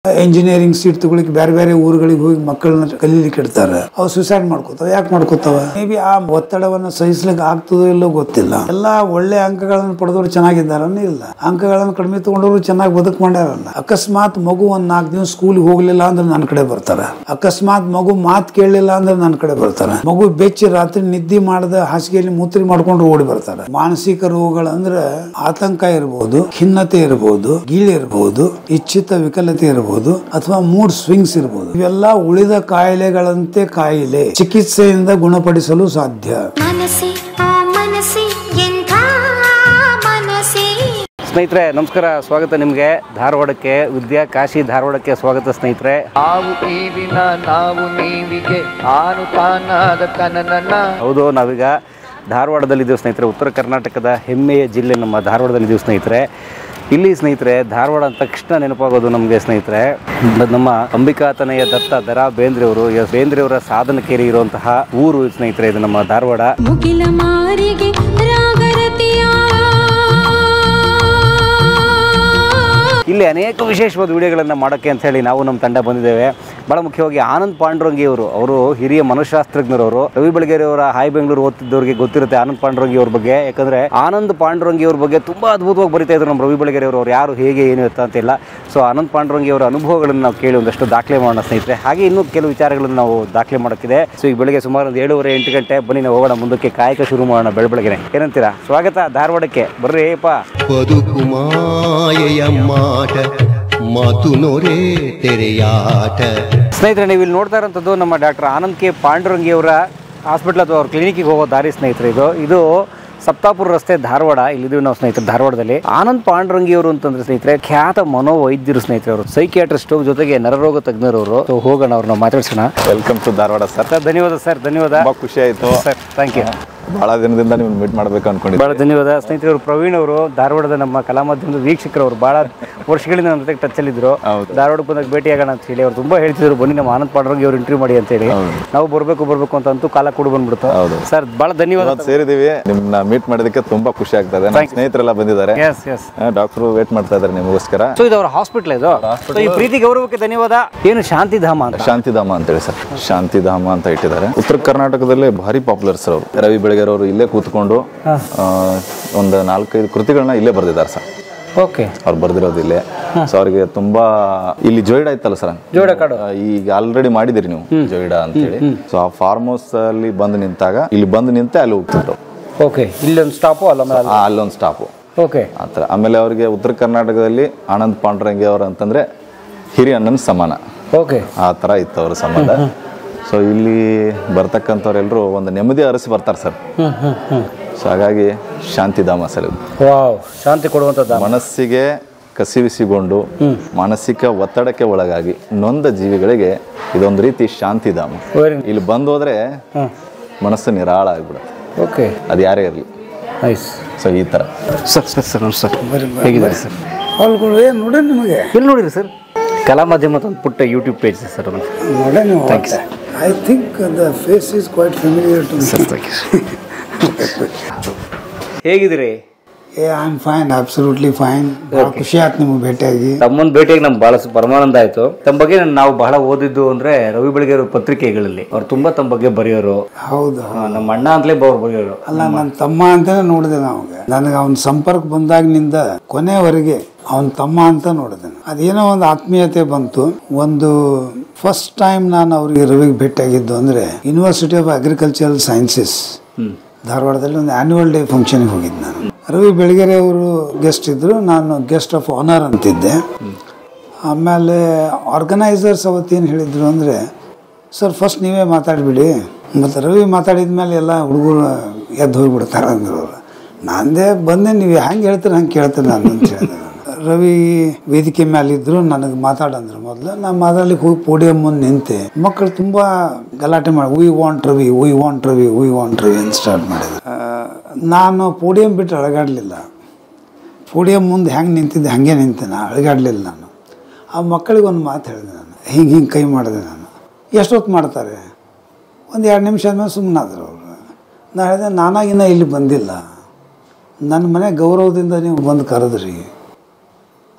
Engineering seat ತಗೊಳಿಕ್ಕೆ ಬೇರೆ ಬೇರೆ ಊರುಗಳಿಗೆ ಹೋಗಿ ಮಕ್ಕಳನ್ನ ಕಲೀಲಿಕ್ಕೆ ಇಡ್ತಾರೆ. ಅವು ಸುಸೈಡ್ ಮಾಡ್ಕೋತಾವ. ಯಾಕೆ ಮಾಡ್ಕೋತಾವ? ಮೇ ಬಿ ಆ ಒತ್ತಡವನ್ನು ಸಹಿಸ್ಲಿಕ್ಕೆ ಆಗ್ತದೋ ಇಲ್ಲೋ ಗೊತ್ತಿಲ್ಲ. ಎಲ್ಲಾ ಒಳ್ಳೆ ಅಂಕಗಳನ್ನು ಪಡೆದವರು ಚೆನ್ನಾಗಿದ್ದಾರನ್ನ ಇಲ್ಲ, ಅಂಕಗಳನ್ನು ಕಡಿಮೆ ತಗೊಂಡವರು ಚೆನ್ನಾಗಿ ಬದುಕು ಮಾಡ್ಯಾರಲ್ಲ. ಅಕಸ್ಮಾತ್ ಮಗು ಒಂದ್ 4 ದಿವಸ ಸ್ಕೂಲ್ಗೆ ಹೋಗ್ಲಿಲ್ಲ ಅಂದ್ರೆ ನನ್ನ ಕಡೆ ಬರ್ತಾರೆ. ಅಕಸ್ಮಾತ್ ಮಗು ಮಾತು ಕೇಳಲಿಲ್ಲ ಅಂದ್ರೆ ನನ್ನ ಕಡೆ ಬರ್ತಾರೆ. ಮಗು ಬೆಚ್ಚಿ ರಾತ್ರಿ ನಿದ್ದೆ ಮಾಡದ ಹಾಸಿಗೆಯಲ್ಲಿ ಮೂತ್ರಿ ಮಾಡ್ಕೊಂಡು ಓಡಿ ಬರ್ತಾರೆ. ಮಾನಸಿಕ ರೋಗಗಳಂದ್ರೆ ಆತಂಕ ಇರಬಹುದು, ಖಿನ್ನತೆ ಇರಬಹುದು, ಗೀಳಿ ಇರಬಹುದು, ಇಚ್ಛಿತ ವಿಕಲತೆ ಇರಬಹುದು ಅಥವಾ ಮೂಡ್ ಸ್ವಿಂಗ್ಸ್ ಇರಬಹುದು. ಇವೆಲ್ಲ ಉಳಿದ ಕಾಯಿಲೆಗಳಂತೆ ಕಾಯಿಲೆ ಚಿಕಿತ್ಸೆಯಿಂದ ಗುಣಪಡಿಸಲು ಸಾಧ್ಯ. ಸ್ನೇಹಿತರೆ ನಮಸ್ಕಾರ, ಸ್ವಾಗತ ನಿಮಗೆ ಧಾರವಾಡಕ್ಕೆ, ವಿದ್ಯಾ ಕಾಶಿ ಧಾರವಾಡಕ್ಕೆ ಸ್ವಾಗತ ಸ್ನೇಹಿತರೆ. ಹೌದು, ನಾವೀಗ ಧಾರವಾಡದಲ್ಲಿದ್ದೀವಿ ಸ್ನೇಹಿತರೆ. ಉತ್ತರ ಕರ್ನಾಟಕದ ಹೆಮ್ಮೆಯ ಜಿಲ್ಲೆ ನಮ್ಮ ಧಾರವಾಡದಲ್ಲಿದ್ದೀವಿ ಸ್ನೇಹಿತರೆ. ಇಲ್ಲಿ ಸ್ನೇಹಿತರೆ ಧಾರವಾಡ ಅಂದ ತಕ್ಷಣ ನೆನಪಾಗೋದು ನಮಗೆ ಸ್ನೇಹಿತರೆ ನಮ್ಮ ಅಂಬಿಕಾತನಯ ದತ್ತ ದರಾ ಬೇಂದ್ರೆಯವರು, ಬೇಂದ್ರೆಯವರ ಸಾಧನಕೇರಿ ಇರುವಂತಹ ಊರು ಸ್ನೇಹಿತರೆ ಇದು ನಮ್ಮ ಧಾರವಾಡ. ಇಲ್ಲಿ ಅನೇಕ ವಿಶೇಷವಾದ ವಿಡಿಯೋಗಳನ್ನು ಮಾಡೋಕ್ಕೆ ಅಂತ ಹೇಳಿ ನಾವು ನಮ್ಮ ತಂಡ ಬಂದಿದ್ದೇವೆ. ಬಹಳ ಮುಖ್ಯವಾಗಿ ಆನಂದ್ ಪಾಂಡುರಂಗಿ ಅವರು ಹಿರಿಯ ಮನಃಶಾಸ್ತ್ರಜ್ಞರವರು. ರವಿ ಬೆಳಗೆರೆ ಅವರ ಹಾಯ್ ಬೆಂಗಳೂರು ಓದ್ತಿದ್ದವರಿಗೆ ಗೊತ್ತಿರುತ್ತೆ ಆನಂದ್ ಪಾಂಡುರಂಗಿ ಅವ್ರ ಬಗ್ಗೆ. ಯಾಕಂದ್ರೆ ಆನಂದ್ ಪಾಂಡುರಂಗಿ ಅವ್ರ ಬಗ್ಗೆ ತುಂಬಾ ಅದ್ಭುತವಾಗಿ ಬರೀತಾ ಇದ್ರು ನಮ್ಮ ರವಿ ಬೆಳಗೆರೆ ಅವರು. ಯಾರು ಹೇಗೆ ಏನು ಅಂತಿಲ್ಲ. ಸೊ ಆನಂದ್ ಪಾಂಡುರಂಗಿ ಅವರ ಅನುಭವಗಳನ್ನು ನಾವು ಕೇಳಿ ಒಂದಷ್ಟು ದಾಖಲೆ ಮಾಡೋಣ ಸ್ನೇಹಿತರೆ. ಹಾಗೆ ಇನ್ನೂ ಕೆಲವು ವಿಚಾರಗಳನ್ನು ನಾವು ದಾಖಲೆ ಮಾಡೋಕ್ಕಿದೆ. ಸೊ ಈಗ ಬೆಳಗ್ಗೆ ಸುಮಾರು ಒಂದು 7:30-8 ಗಂಟೆ ಬನ್ನಿ ನಾವು ಹೋಗೋಣ ಮುಂದಕ್ಕೆ, ಕಾಯಕ ಶುರು ಮಾಡೋಣ ಬೆಳಗ್ಗೆ. ಏನಂತೀರಾ? ಸ್ವಾಗತ ಧಾರವಾಡಕ್ಕೆ, ಬರ್ರಿ ಏಪ. ಸ್ನೇಹಿತರೆ ನೀವು ಇಲ್ಲಿ ನೋಡ್ತಾ ಇರೋಂಥದ್ದು ನಮ್ಮ ಡಾಕ್ಟರ್ ಆನಂದ್ ಕೆ ಪಾಂಡುರಂಗಿ ಅವರ ಹಾಸ್ಪಿಟಲ್ ಅಥವಾ ಅವ್ರ ಕ್ಲಿನಿಕ್ಗೆ ಹೋಗೋ ದಾರಿ ಸ್ನೇಹಿತರೆ. ಇದು ಸಪ್ತಾಪುರ ರಸ್ತೆ ಧಾರವಾಡ. ಇಲ್ಲಿದ್ದೀವಿ ನಾವು ಸ್ನೇಹಿತರೆ ಧಾರವಾಡದಲ್ಲಿ. ಆನಂದ್ ಪಾಂಡುರಂಗಿ ಅವರು ಅಂತಂದ್ರೆ ಸ್ನೇಹಿತರೆ ಖ್ಯಾತ ಮನೋವೈದ್ಯರು ಸ್ನೇಹಿತರೆ. ಅವರು ಸೈಕಿಯಾಟ್ರಿಸ್ಟ್ ಜೊತೆಗೆ ನರರೋಗ ತಜ್ಞರವರು. ಹೋಗೋಣ ಅವ್ರನ್ನ ಮಾತಾಡ್ಸೋಣ. Welcome to Dharwad sir. ಧನ್ಯವಾದ ಸರ್, ಧನ್ಯವಾದ. ತುಂಬಾ ಖುಷಿ ಆಯ್ತು ಸರ್, ಥ್ಯಾಂಕ್ ಯು. ಬಹಳ ದಿನದಿಂದ ನೀವು ಮೀಟ್ ಮಾಡಬೇಕು ಅನ್ಕೊಂಡಿದ್ದೆ. ಬಹಳ ಧನ್ಯವಾದ ಸ್ನೇಹಿತರೆ. ಅವರು ಪ್ರವೀಣ್ ಅವರು ಧಾರವಾಡದ ನಮ್ಮ ಕಲಾ ಮಾಧ್ಯಮದ ವೀಕ್ಷಕರು. ಅವರು ಬಹಳ ವರ್ಷಗಳಿಂದ ನಮ್ಮ ಜೊತೆಗೆ ಟಚ್ ಅಲ್ಲಿದ್ರು. ಧಾರವಾಡಕ್ಕೆ ಬಂದಾಗ ಭೇಟಿಯಾಗೋಣ ಅಂತ ಹೇಳಿ ಅವ್ರು ತುಂಬಾ ಹೇಳ್ತಿದ್ರು, ಬನ್ನಿ ನಮ್ಮ ಆನಂದ್ ಪಾಂಡುರಂಗಿ ಅವ್ರು ಇಂಟರ್ವ್ಯೂ ಮಾಡಿ ಅಂತ ಹೇಳಿ. ನಾವು ಬರ್ಬೇಕು ಅಂತ ಅಂತೂ ಕಾಲ ಕೂಡ ಬಂದ್ಬಿಡ್ತು. ಸರ್ ಬಹಳ ಧನ್ಯವಾದ. ಸೇರಿದೀವಿ, ನಿಮ್ಮನ್ನ ಮೀಟ್ ಮಾಡೋದಕ್ಕೆ ತುಂಬಾ ಖುಷಿ ಆಗ್ತದೆ. ಸ್ನೇಹಿತರೆಲ್ಲ ಬಂದಿದ್ದಾರೆ, ಡಾಕ್ಟರ್ ವೇಟ್ ಮಾಡ್ತಾ ಇದ್ದಾರೆ ನಿಮಗೋಸ್ಕರ. ಸೊ ಇದು ಅವರ ಹಾಸ್ಪಿಟಲ್. ಇದು ಈ ಪ್ರೀತಿ ಗೌರವಕ್ಕೆ ಧನ್ಯವಾದ. ಏನು ಶಾಂತಿಧಾಮ ಅಂತ? ಶಾಂತಿಧಾಮ ಅಂತ ಹೇಳಿ ಸರ್, ಶಾಂತಿಧಾಮ ಅಂತ ಇಟ್ಟಿದ್ದಾರೆ. ಉತ್ತರ ಕರ್ನಾಟಕದಲ್ಲೇ ಭಾರಿ ಪಾಪ್ಯುಲರ್ ಸರ್ ಅವರು. ರವಿ ಬೆಳಗೆರೆ ಅವರು ಇಲ್ಲೇ ಕೂತ್ಕೊಂಡು ಒಂದು 4-5 ಕೃತಿಗಳನ್ನ ಇಲ್ಲೇ ಬರ್ದಿದ್ದಾರೆ ಸರ್. ಓಕೆ, ಅವ್ರು ಬರ್ದಿರೋದು ಇಲ್ಲೇ. ಸೊ ಅವ್ರಿಗೆ ತುಂಬಾ ಇಲ್ಲಿ ಜೋಯಿಡಾ ಇತ್ತಲ್ಲ ಸರ್, ಜೋಯಿಡಾ ಕಾಡು ಈಗ ಆಲ್ರೆಡಿ ಮಾಡಿದಿರಿ ನೀವು ಜೋಯಿಡಾ ಅಂತ ಹೇಳಿ. ಸೊ ಆ ಫಾರ್ಮ್ ಹೌಸ್ ಅಲ್ಲಿ ಬಂದು ನಿಂತಾಗ ಇಲ್ಲಿ ಬಂದು ನಿಂತೆ ಅಲ್ಲಿ ಹೋಗ್ತಿದ್ರು. ಓಕೆ, ಇಲ್ಲೊಂದು ಸ್ಟಾಪು, ಅಲ್ಲೊಂದು ಸ್ಟಾಪು. ಓಕೆ, ಆತರ. ಆಮೇಲೆ ಅವ್ರಿಗೆ ಉತ್ತರ ಕರ್ನಾಟಕದಲ್ಲಿ ಆನಂದ್ ಪಾಂಡುರಂಗಿ ಅವರು ಅಂತಂದ್ರೆ ಹಿರಿಯ ಅಣ್ಣನ ಸಮಾನ. ಓಕೆ, ಆ ತರ ಇತ್ತು ಅವ್ರ ಸಂಬಂಧ. ಸೊ ಇಲ್ಲಿ ಬರ್ತಕ್ಕಂಥವ್ರೆಲ್ಲರೂ ಒಂದು ನೆಮ್ಮದಿ ಅರಸಿ ಬರ್ತಾರೆ ಸರ್. ಸೊ ಹಾಗಾಗಿ ಶಾಂತಿಧಾಮ ಸರ್ ಇದು. ಶಾಂತಿ ಕೊಡುವಂಥದ್ದು. ಮನಸ್ಸಿಗೆ ಕಸಿವಿಸಿಕೊಂಡು ಮಾನಸಿಕ ಒತ್ತಡಕ್ಕೆ ಒಳಗಾಗಿ ನೊಂದ ಜೀವಿಗಳಿಗೆ ಇದೊಂದು ರೀತಿ ಶಾಂತಿಧಾಮ. ಇಲ್ಲಿ ಬಂದು ಹೋದ್ರೆ ಮನಸ್ಸು ನಿರಾಳ ಆಗ್ಬಿಡುತ್ತೆ. ಓಕೆ, ಅದು ಯಾರೇ ಇರಲಿ. ಸೊ ಈ ತರ ಸರ್. ಹೇಗಿದ್ದಾರೆ ಸರ್? ನೋಡಿ, ನಿಮಗೆ ಎಲ್ಲಿ ನೋಡಿರಿ ಸರ್? ಕಲಾ ಮಾಧ್ಯಮ ಒಂದು ಪುಟ್ಟ YouTube page sir. I think the face is quite familiar to me. Sir, thank you. ಹೇಗಿದ್ದೀರಿ? I am fine, absolutely fine. ಖುಷಿ ಆಯ್ತು ನಿಮಗೆ ಭೇಟಿಯಾಗಿ. ತಮ್ಮನ್ನ ಭೇಟಿಯಾಗಿ ನಮ್ಗೆ ಬಹಳ ಪರಮಾನಂದ ಆಯ್ತು. ತಮ್ಮ ಬಗ್ಗೆ ನಾವು ಬಹಳ ಓದಿದ್ದು ಅಂದ್ರೆ ರವಿ ಬೆಳಗೆರೆ ಪತ್ರಿಕೆಗಳಲ್ಲಿ ಅವ್ರು ತುಂಬಾ ತಮ್ಮ ಬಗ್ಗೆ ಬರೆಯೋರು. ಹೌದು, ನಮ್ಮ ಅಣ್ಣ ಅಂತಲೇ ಬರೆಯೋರು. ಅಲ್ಲ, ನನ್ನ ತಮ್ಮ ಅಂತಾನೆ ನೋಡಿದೆ. ನನಗೆ ಅವನ ಸಂಪರ್ಕ ಬಂದಾಗಿನಿಂದ ಕೊನೆವರೆಗೆ ಅವನ ತಮ್ಮ ಅಂತ ನೋಡಿದೆ. ಅದೇನೋ ಒಂದು ಆತ್ಮೀಯತೆ ಬಂತು. ಒಂದು ಫಸ್ಟ್ ಟೈಮ್ ನಾನು ಅವ್ರಿಗೆ ರವಿಗೆ ಭೇಟಿಯಾಗಿದ್ದು ಅಂದ್ರೆ ಯೂನಿವರ್ಸಿಟಿ ಆಫ್ ಅಗ್ರಿಕಲ್ಚರಲ್ ಸೈನ್ಸಸ್ ಧಾರವಾಡದಲ್ಲಿ ಒಂದು ಆನ್ಯುವಲ್ ಡೇ ಫಂಕ್ಷನ್ಗೆ ಹೋಗಿದ್ದೆ ನಾನು. ರವಿ ಬೆಳಗೆರೆ ಅವರು ಗೆಸ್ಟ್ ಇದ್ರು, ನಾನು ಗೆಸ್ಟ್ ಆಫ್ ಆನರ್ ಅಂತಿದ್ದೆ. ಆಮೇಲೆ ಆರ್ಗನೈಸರ್ಸ್ ಅವತ್ತೇನು ಹೇಳಿದ್ರು ಅಂದರೆ, ಸರ್ ಫಸ್ಟ್ ನೀವೇ ಮಾತಾಡಿಬಿಡಿ, ಮತ್ತು ರವಿ ಮಾತಾಡಿದ ಮೇಲೆ ಎಲ್ಲ ಹುಡುಗರು ಎದ್ದು ಹೋಗಿಬಿಡ್ತಾರೆ ಅಂದರು. ನಾನದೇ ಬಂದೆ, ನೀವು ಹೆಂಗೆ ಹೇಳ್ತೀರ ಹಂಗೆ ಕೇಳ್ತೀನಿ ನಾನು ಅಂತ ಹೇಳಿದೆ. ರವಿ ವೇದಿಕೆ ಮೇಲಿದ್ರು, ನನಗೆ ಮಾತಾಡಂದ್ರು. ಮೊದಲು ನಾನು ಮಾತಾಡ್ಲಿಕ್ಕೆ ಹೋಗಿ ಪೋಡಿಯಂ ಮುಂದೆ ನಿಂತೆ. ಮಕ್ಕಳು ತುಂಬ ಗಲಾಟೆ ಮಾಡಿ ವಿ ವಾಂಟ್ ರವಿ ಅಂತ ಸ್ಟಾರ್ಟ್ ಮಾಡಿದ್ರು. ನಾನು ಪೋಡಿಯಂ ಬಿಟ್ಟು ಅಳಗಾಡಲಿಲ್ಲ. ಪೋಡಿಯಂ ಮುಂದೆ ಹೆಂಗೆ ನಿಂತಿದ್ದೆ ಹಾಗೆ ನಿಂತೆ, ನಾನು ಅಳಗಾಡಲಿಲ್ಲ. ನಾನು ಆ ಮಕ್ಕಳಿಗೆ ಒಂದು ಮಾತು ಹೇಳಿದೆ. ನಾನು ಹಿಂಗೆ ಕೈ ಮಾಡಿದೆ. ನಾನು ಎಷ್ಟೊತ್ತು ಮಾಡ್ತಾರೆ? ಒಂದು 2 ನಿಮಿಷ ಆದಮೇಲೆ ಸುಮ್ಮನಾದ್ರು ಅವರು. ನಾನು ಹೇಳಿದೆ, ನಾನಾಗಿನ್ನ ಇಲ್ಲಿ ಬಂದಿಲ್ಲ, ನನ್ನ ಮನೆ ಗೌರವದಿಂದ ನೀವು ಬಂದು ಕರೆದ್ರಿ,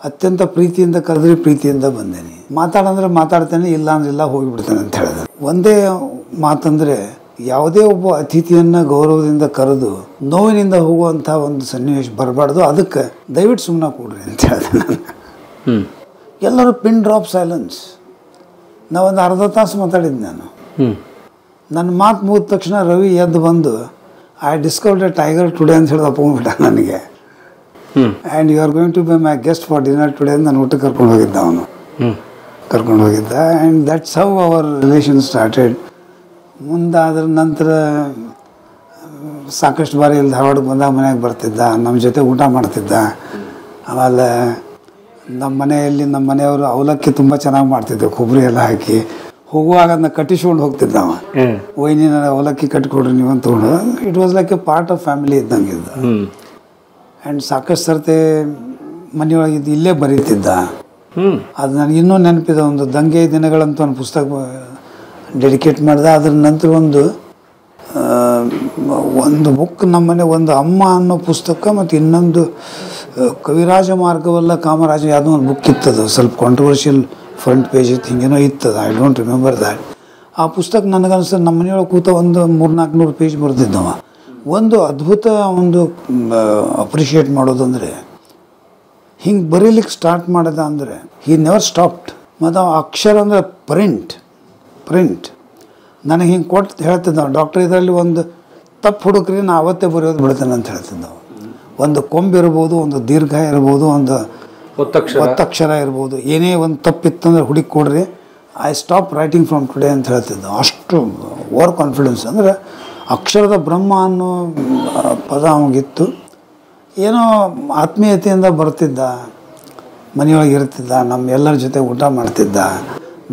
ಅತ್ಯಂತ ಪ್ರೀತಿಯಿಂದ ಕರೆದ್ರೆ ಪ್ರೀತಿಯಿಂದ ಬಂದೇನೆ. ಮಾತಾಡಂದ್ರೆ ಮಾತಾಡ್ತೇನೆ, ಇಲ್ಲ ಅಂದ್ರಿಲ್ಲ ಹೋಗಿಬಿಡ್ತೇನೆ ಅಂತ ಹೇಳಿದ್ರು. ಒಂದೇ ಮಾತಂದರೆ ಯಾವುದೇ ಒಬ್ಬ ಅತಿಥಿಯನ್ನು ಗೌರವದಿಂದ ಕರೆದು ನೋವಿನಿಂದ ಹೋಗುವಂಥ ಒಂದು ಸನ್ನಿವೇಶ ಬರಬಾರ್ದು. ಅದಕ್ಕೆ ದಯವಿಟ್ಟು ಸುಮ್ಮನೆ ಕೊಡ್ರಿ ಅಂತ ಹೇಳಿದೆ ನಾನು. ಎಲ್ಲರೂ ಪಿನ್ ಡ್ರಾಪ್ ಸೈಲೆನ್ಸ್. ನಾವೊಂದು ಅರ್ಧ ತಾಸು ಮಾತಾಡಿದ್ದು ನಾನು. ನನ್ನ ಮಾತು ಮುಗಿದ ತಕ್ಷಣ ರವಿ ಎದ್ದು ಬಂದು I discovered a tiger today ಅಂತ ಹೇಳಿ ಒಪ್ಕೊಂಡ್ಬಿಟ್ಟ ನನಗೆ. And you are going to be my guest for dinner today ಅಂತ ನಾನು ಊಟಕ್ಕೆ ಕರ್ಕೊಂಡು ಹೋಗಿದ್ದ ಅವನು. ಕರ್ಕೊಂಡು ಹೋಗಿದ್ದ. And that's how our relation started. ಮುಂದಾದ್ರ ನಂತರ ಸಾಕಷ್ಟು ಬಾರಿ ಇಲ್ಲಿ ಧಾರವಾಡಕ್ಕೆ ಬಂದಾಗ ಮನೆಯಾಗ ಬರ್ತಿದ್ದ, ನಮ್ಮ ಜೊತೆ ಊಟ ಮಾಡ್ತಿದ್ದ. ಆಮೇಲೆ ನಮ್ಮ ಮನೆಯವರು ಅವಲಕ್ಕಿ ತುಂಬ ಚೆನ್ನಾಗಿ ಮಾಡ್ತಿದ್ದೆ, ಕೊಬ್ಬರಿ ಎಲ್ಲ ಹಾಕಿ. ಹೋಗುವಾಗ ಅದನ್ನ ಕಟ್ಟಿಸ್ಕೊಂಡು ಹೋಗ್ತಿದ್ದ ಅವ. ವೈನಿನ ಅವಲಕ್ಕಿ ಕಟ್ಟಿಕೊಡ್ರಿ ನೀವು ಅಂತ ತೊಗೊಂಡು. It was like A part of family ಇದ್ದಂಗೆ ಇದ್ದ. ಆ್ಯಂಡ್ ಸಾಕಷ್ಟು ಸರ್ತಿ ಮನೆಯೊಳಗಿದ್ದು ಇಲ್ಲೇ ಬರೀತಿದ್ದ. ಅದು ನನಗೆ ಇನ್ನೂ ನೆನಪಿದೆ. ಒಂದು ದಂಗೆ ದಿನಗಳಂತ ಒಂದು ಪುಸ್ತಕ ಡೆಡಿಕೇಟ್ ಮಾಡಿದೆ. ಅದ್ರ ನಂತರ ಒಂದು ಬುಕ್ ನಮ್ಮನೆ, ಒಂದು ಅಮ್ಮ ಅನ್ನೋ ಪುಸ್ತಕ ಮತ್ತು ಇನ್ನೊಂದು ಕವಿರಾಜ ಮಾರ್ಗವಲ್ಲ ಕಾಮರಾಜ ಯಾವುದೋ ಒಂದು ಬುಕ್ ಇತ್ತದು, ಸ್ವಲ್ಪ ಕಾಂಟ್ರವರ್ಷಿಯಲ್ ಫ್ರಂಟ್ ಪೇಜ್ ಇತ್ತು, ಹಿಂಗೇನೋ ಇತ್ತದ. I don't remember that. ಆ ಪುಸ್ತಕ ನನಗನ್ನಿಸ್ತದೆ ನಮ್ಮ ಮನೆಯೊಳಗೆ ಕೂತ ಒಂದು 300-400 ಪೇಜ್ ಬರ್ತಿದ್ದವ. ಒಂದು ಅದ್ಭುತ ಒಂದು ಅಪ್ರಿಷಿಯೇಟ್ ಮಾಡೋದಂದರೆ ಹಿಂಗೆ ಬರೀಲಿಕ್ಕೆ ಸ್ಟಾರ್ಟ್ ಮಾಡಿದ ಅಂದರೆ ಹಿ ನೆವರ್ ಸ್ಟಾಪ್ಡ್. ಮತ್ತು ಅವ ಅಕ್ಷರ ಅಂದರೆ ಪ್ರಿಂಟ್ ನನಗೆ ಹಿಂಗೆ ಕೊಟ್ಟು ಹೇಳ್ತಿದ್ದವ, ಡಾಕ್ಟರ್ ಇದರಲ್ಲಿ ಒಂದು ತಪ್ಪು ಹುಡುಕ್ರಿ ನಾ ಅವತ್ತೇ ಬರೆಯೋದು ಬಿಡ್ತೇನೆ ಅಂತ ಹೇಳ್ತಿದ್ದವ. ಒಂದು ಕೊಂಬು ಇರ್ಬೋದು, ಒಂದು ದೀರ್ಘ ಇರ್ಬೋದು, ಒಂದು ಒತ್ತಕ್ಷರ ಇರ್ಬೋದು, ಏನೇ ಒಂದು ತಪ್ಪಿತ್ತಂದ್ರೆ ಹುಡುಕಿ ಕೊಡ್ರಿ, I stop writing from today ಅಂತ ಹೇಳ್ತಿದ್ದ. ಅಷ್ಟು ಓವರ್ ಕಾನ್ಫಿಡೆನ್ಸ್. ಅಂದರೆ ಅಕ್ಷರದ ಬ್ರಹ್ಮ ಅನ್ನೋ ಪದ ಅವಗಿತ್ತು. ಏನೋ ಆತ್ಮೀಯತೆಯಿಂದ ಬರ್ತಿದ್ದ, ಮನೆಯೊಳಗೆ ಇರ್ತಿದ್ದ, ನಮ್ಮ ಎಲ್ಲರ ಜೊತೆ ಊಟ ಮಾಡ್ತಿದ್ದ,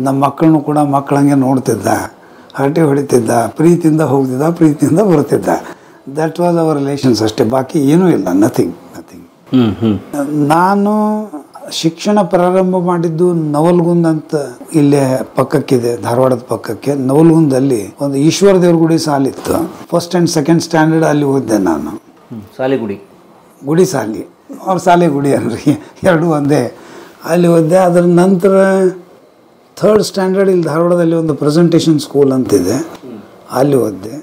ನಮ್ಮ ಮಕ್ಕಳನ್ನು ಕೂಡ ಮಕ್ಕಳಂಗೆ ನೋಡ್ತಿದ್ದ, ಹರಟೆ ಹೊಡಿತಿದ್ದ, ಪ್ರೀತಿಯಿಂದ ಹೋಗ್ತಿದ್ದ, ಪ್ರೀತಿಯಿಂದ ಬರ್ತಿದ್ದ. ದಟ್ ವಾಸ್ ಅವರ್ ರಿಲೇಷನ್ಸ್ ಅಷ್ಟೇ, ಬಾಕಿ ಏನೂ ಇಲ್ಲ. ನಥಿಂಗ್. ನಾನು ಶಿಕ್ಷಣ ಪ್ರಾರಂಭ ಮಾಡಿದ್ದು ನವಲ್ಗುಂದ್ ಅಂತ ಇಲ್ಲೇ ಪಕ್ಕಕ್ಕಿದೆ, ಧಾರವಾಡದ ಪಕ್ಕಕ್ಕೆ. ನವಲ್ಗುಂದಲ್ಲಿ ಒಂದು ಈಶ್ವರ ದೇವ್ರ ಗುಡಿ ಸಾಲಿತ್ತು. ಫಸ್ಟ್ ಆ್ಯಂಡ್ ಸೆಕೆಂಡ್ ಸ್ಟ್ಯಾಂಡರ್ಡ್ ಅಲ್ಲಿ ಓದಿದೆ ನಾನು. ಗುಡಿ ಸಾಲಿ, ಅವ್ರ ಶಾಲೆ ಗುಡಿ ಅನ್ರಿ, ಎರಡೂ ಒಂದೇ. ಅಲ್ಲಿ ಓದಿದೆ. ಅದರ ನಂತರ 3rd ಸ್ಟ್ಯಾಂಡರ್ಡ್ ಇಲ್ಲಿ ಧಾರವಾಡದಲ್ಲಿ ಒಂದು ಪ್ರೆಸೆಂಟೇಷನ್ ಸ್ಕೂಲ್ ಅಂತಿದೆ, ಅಲ್ಲಿ ಓದಿದೆ.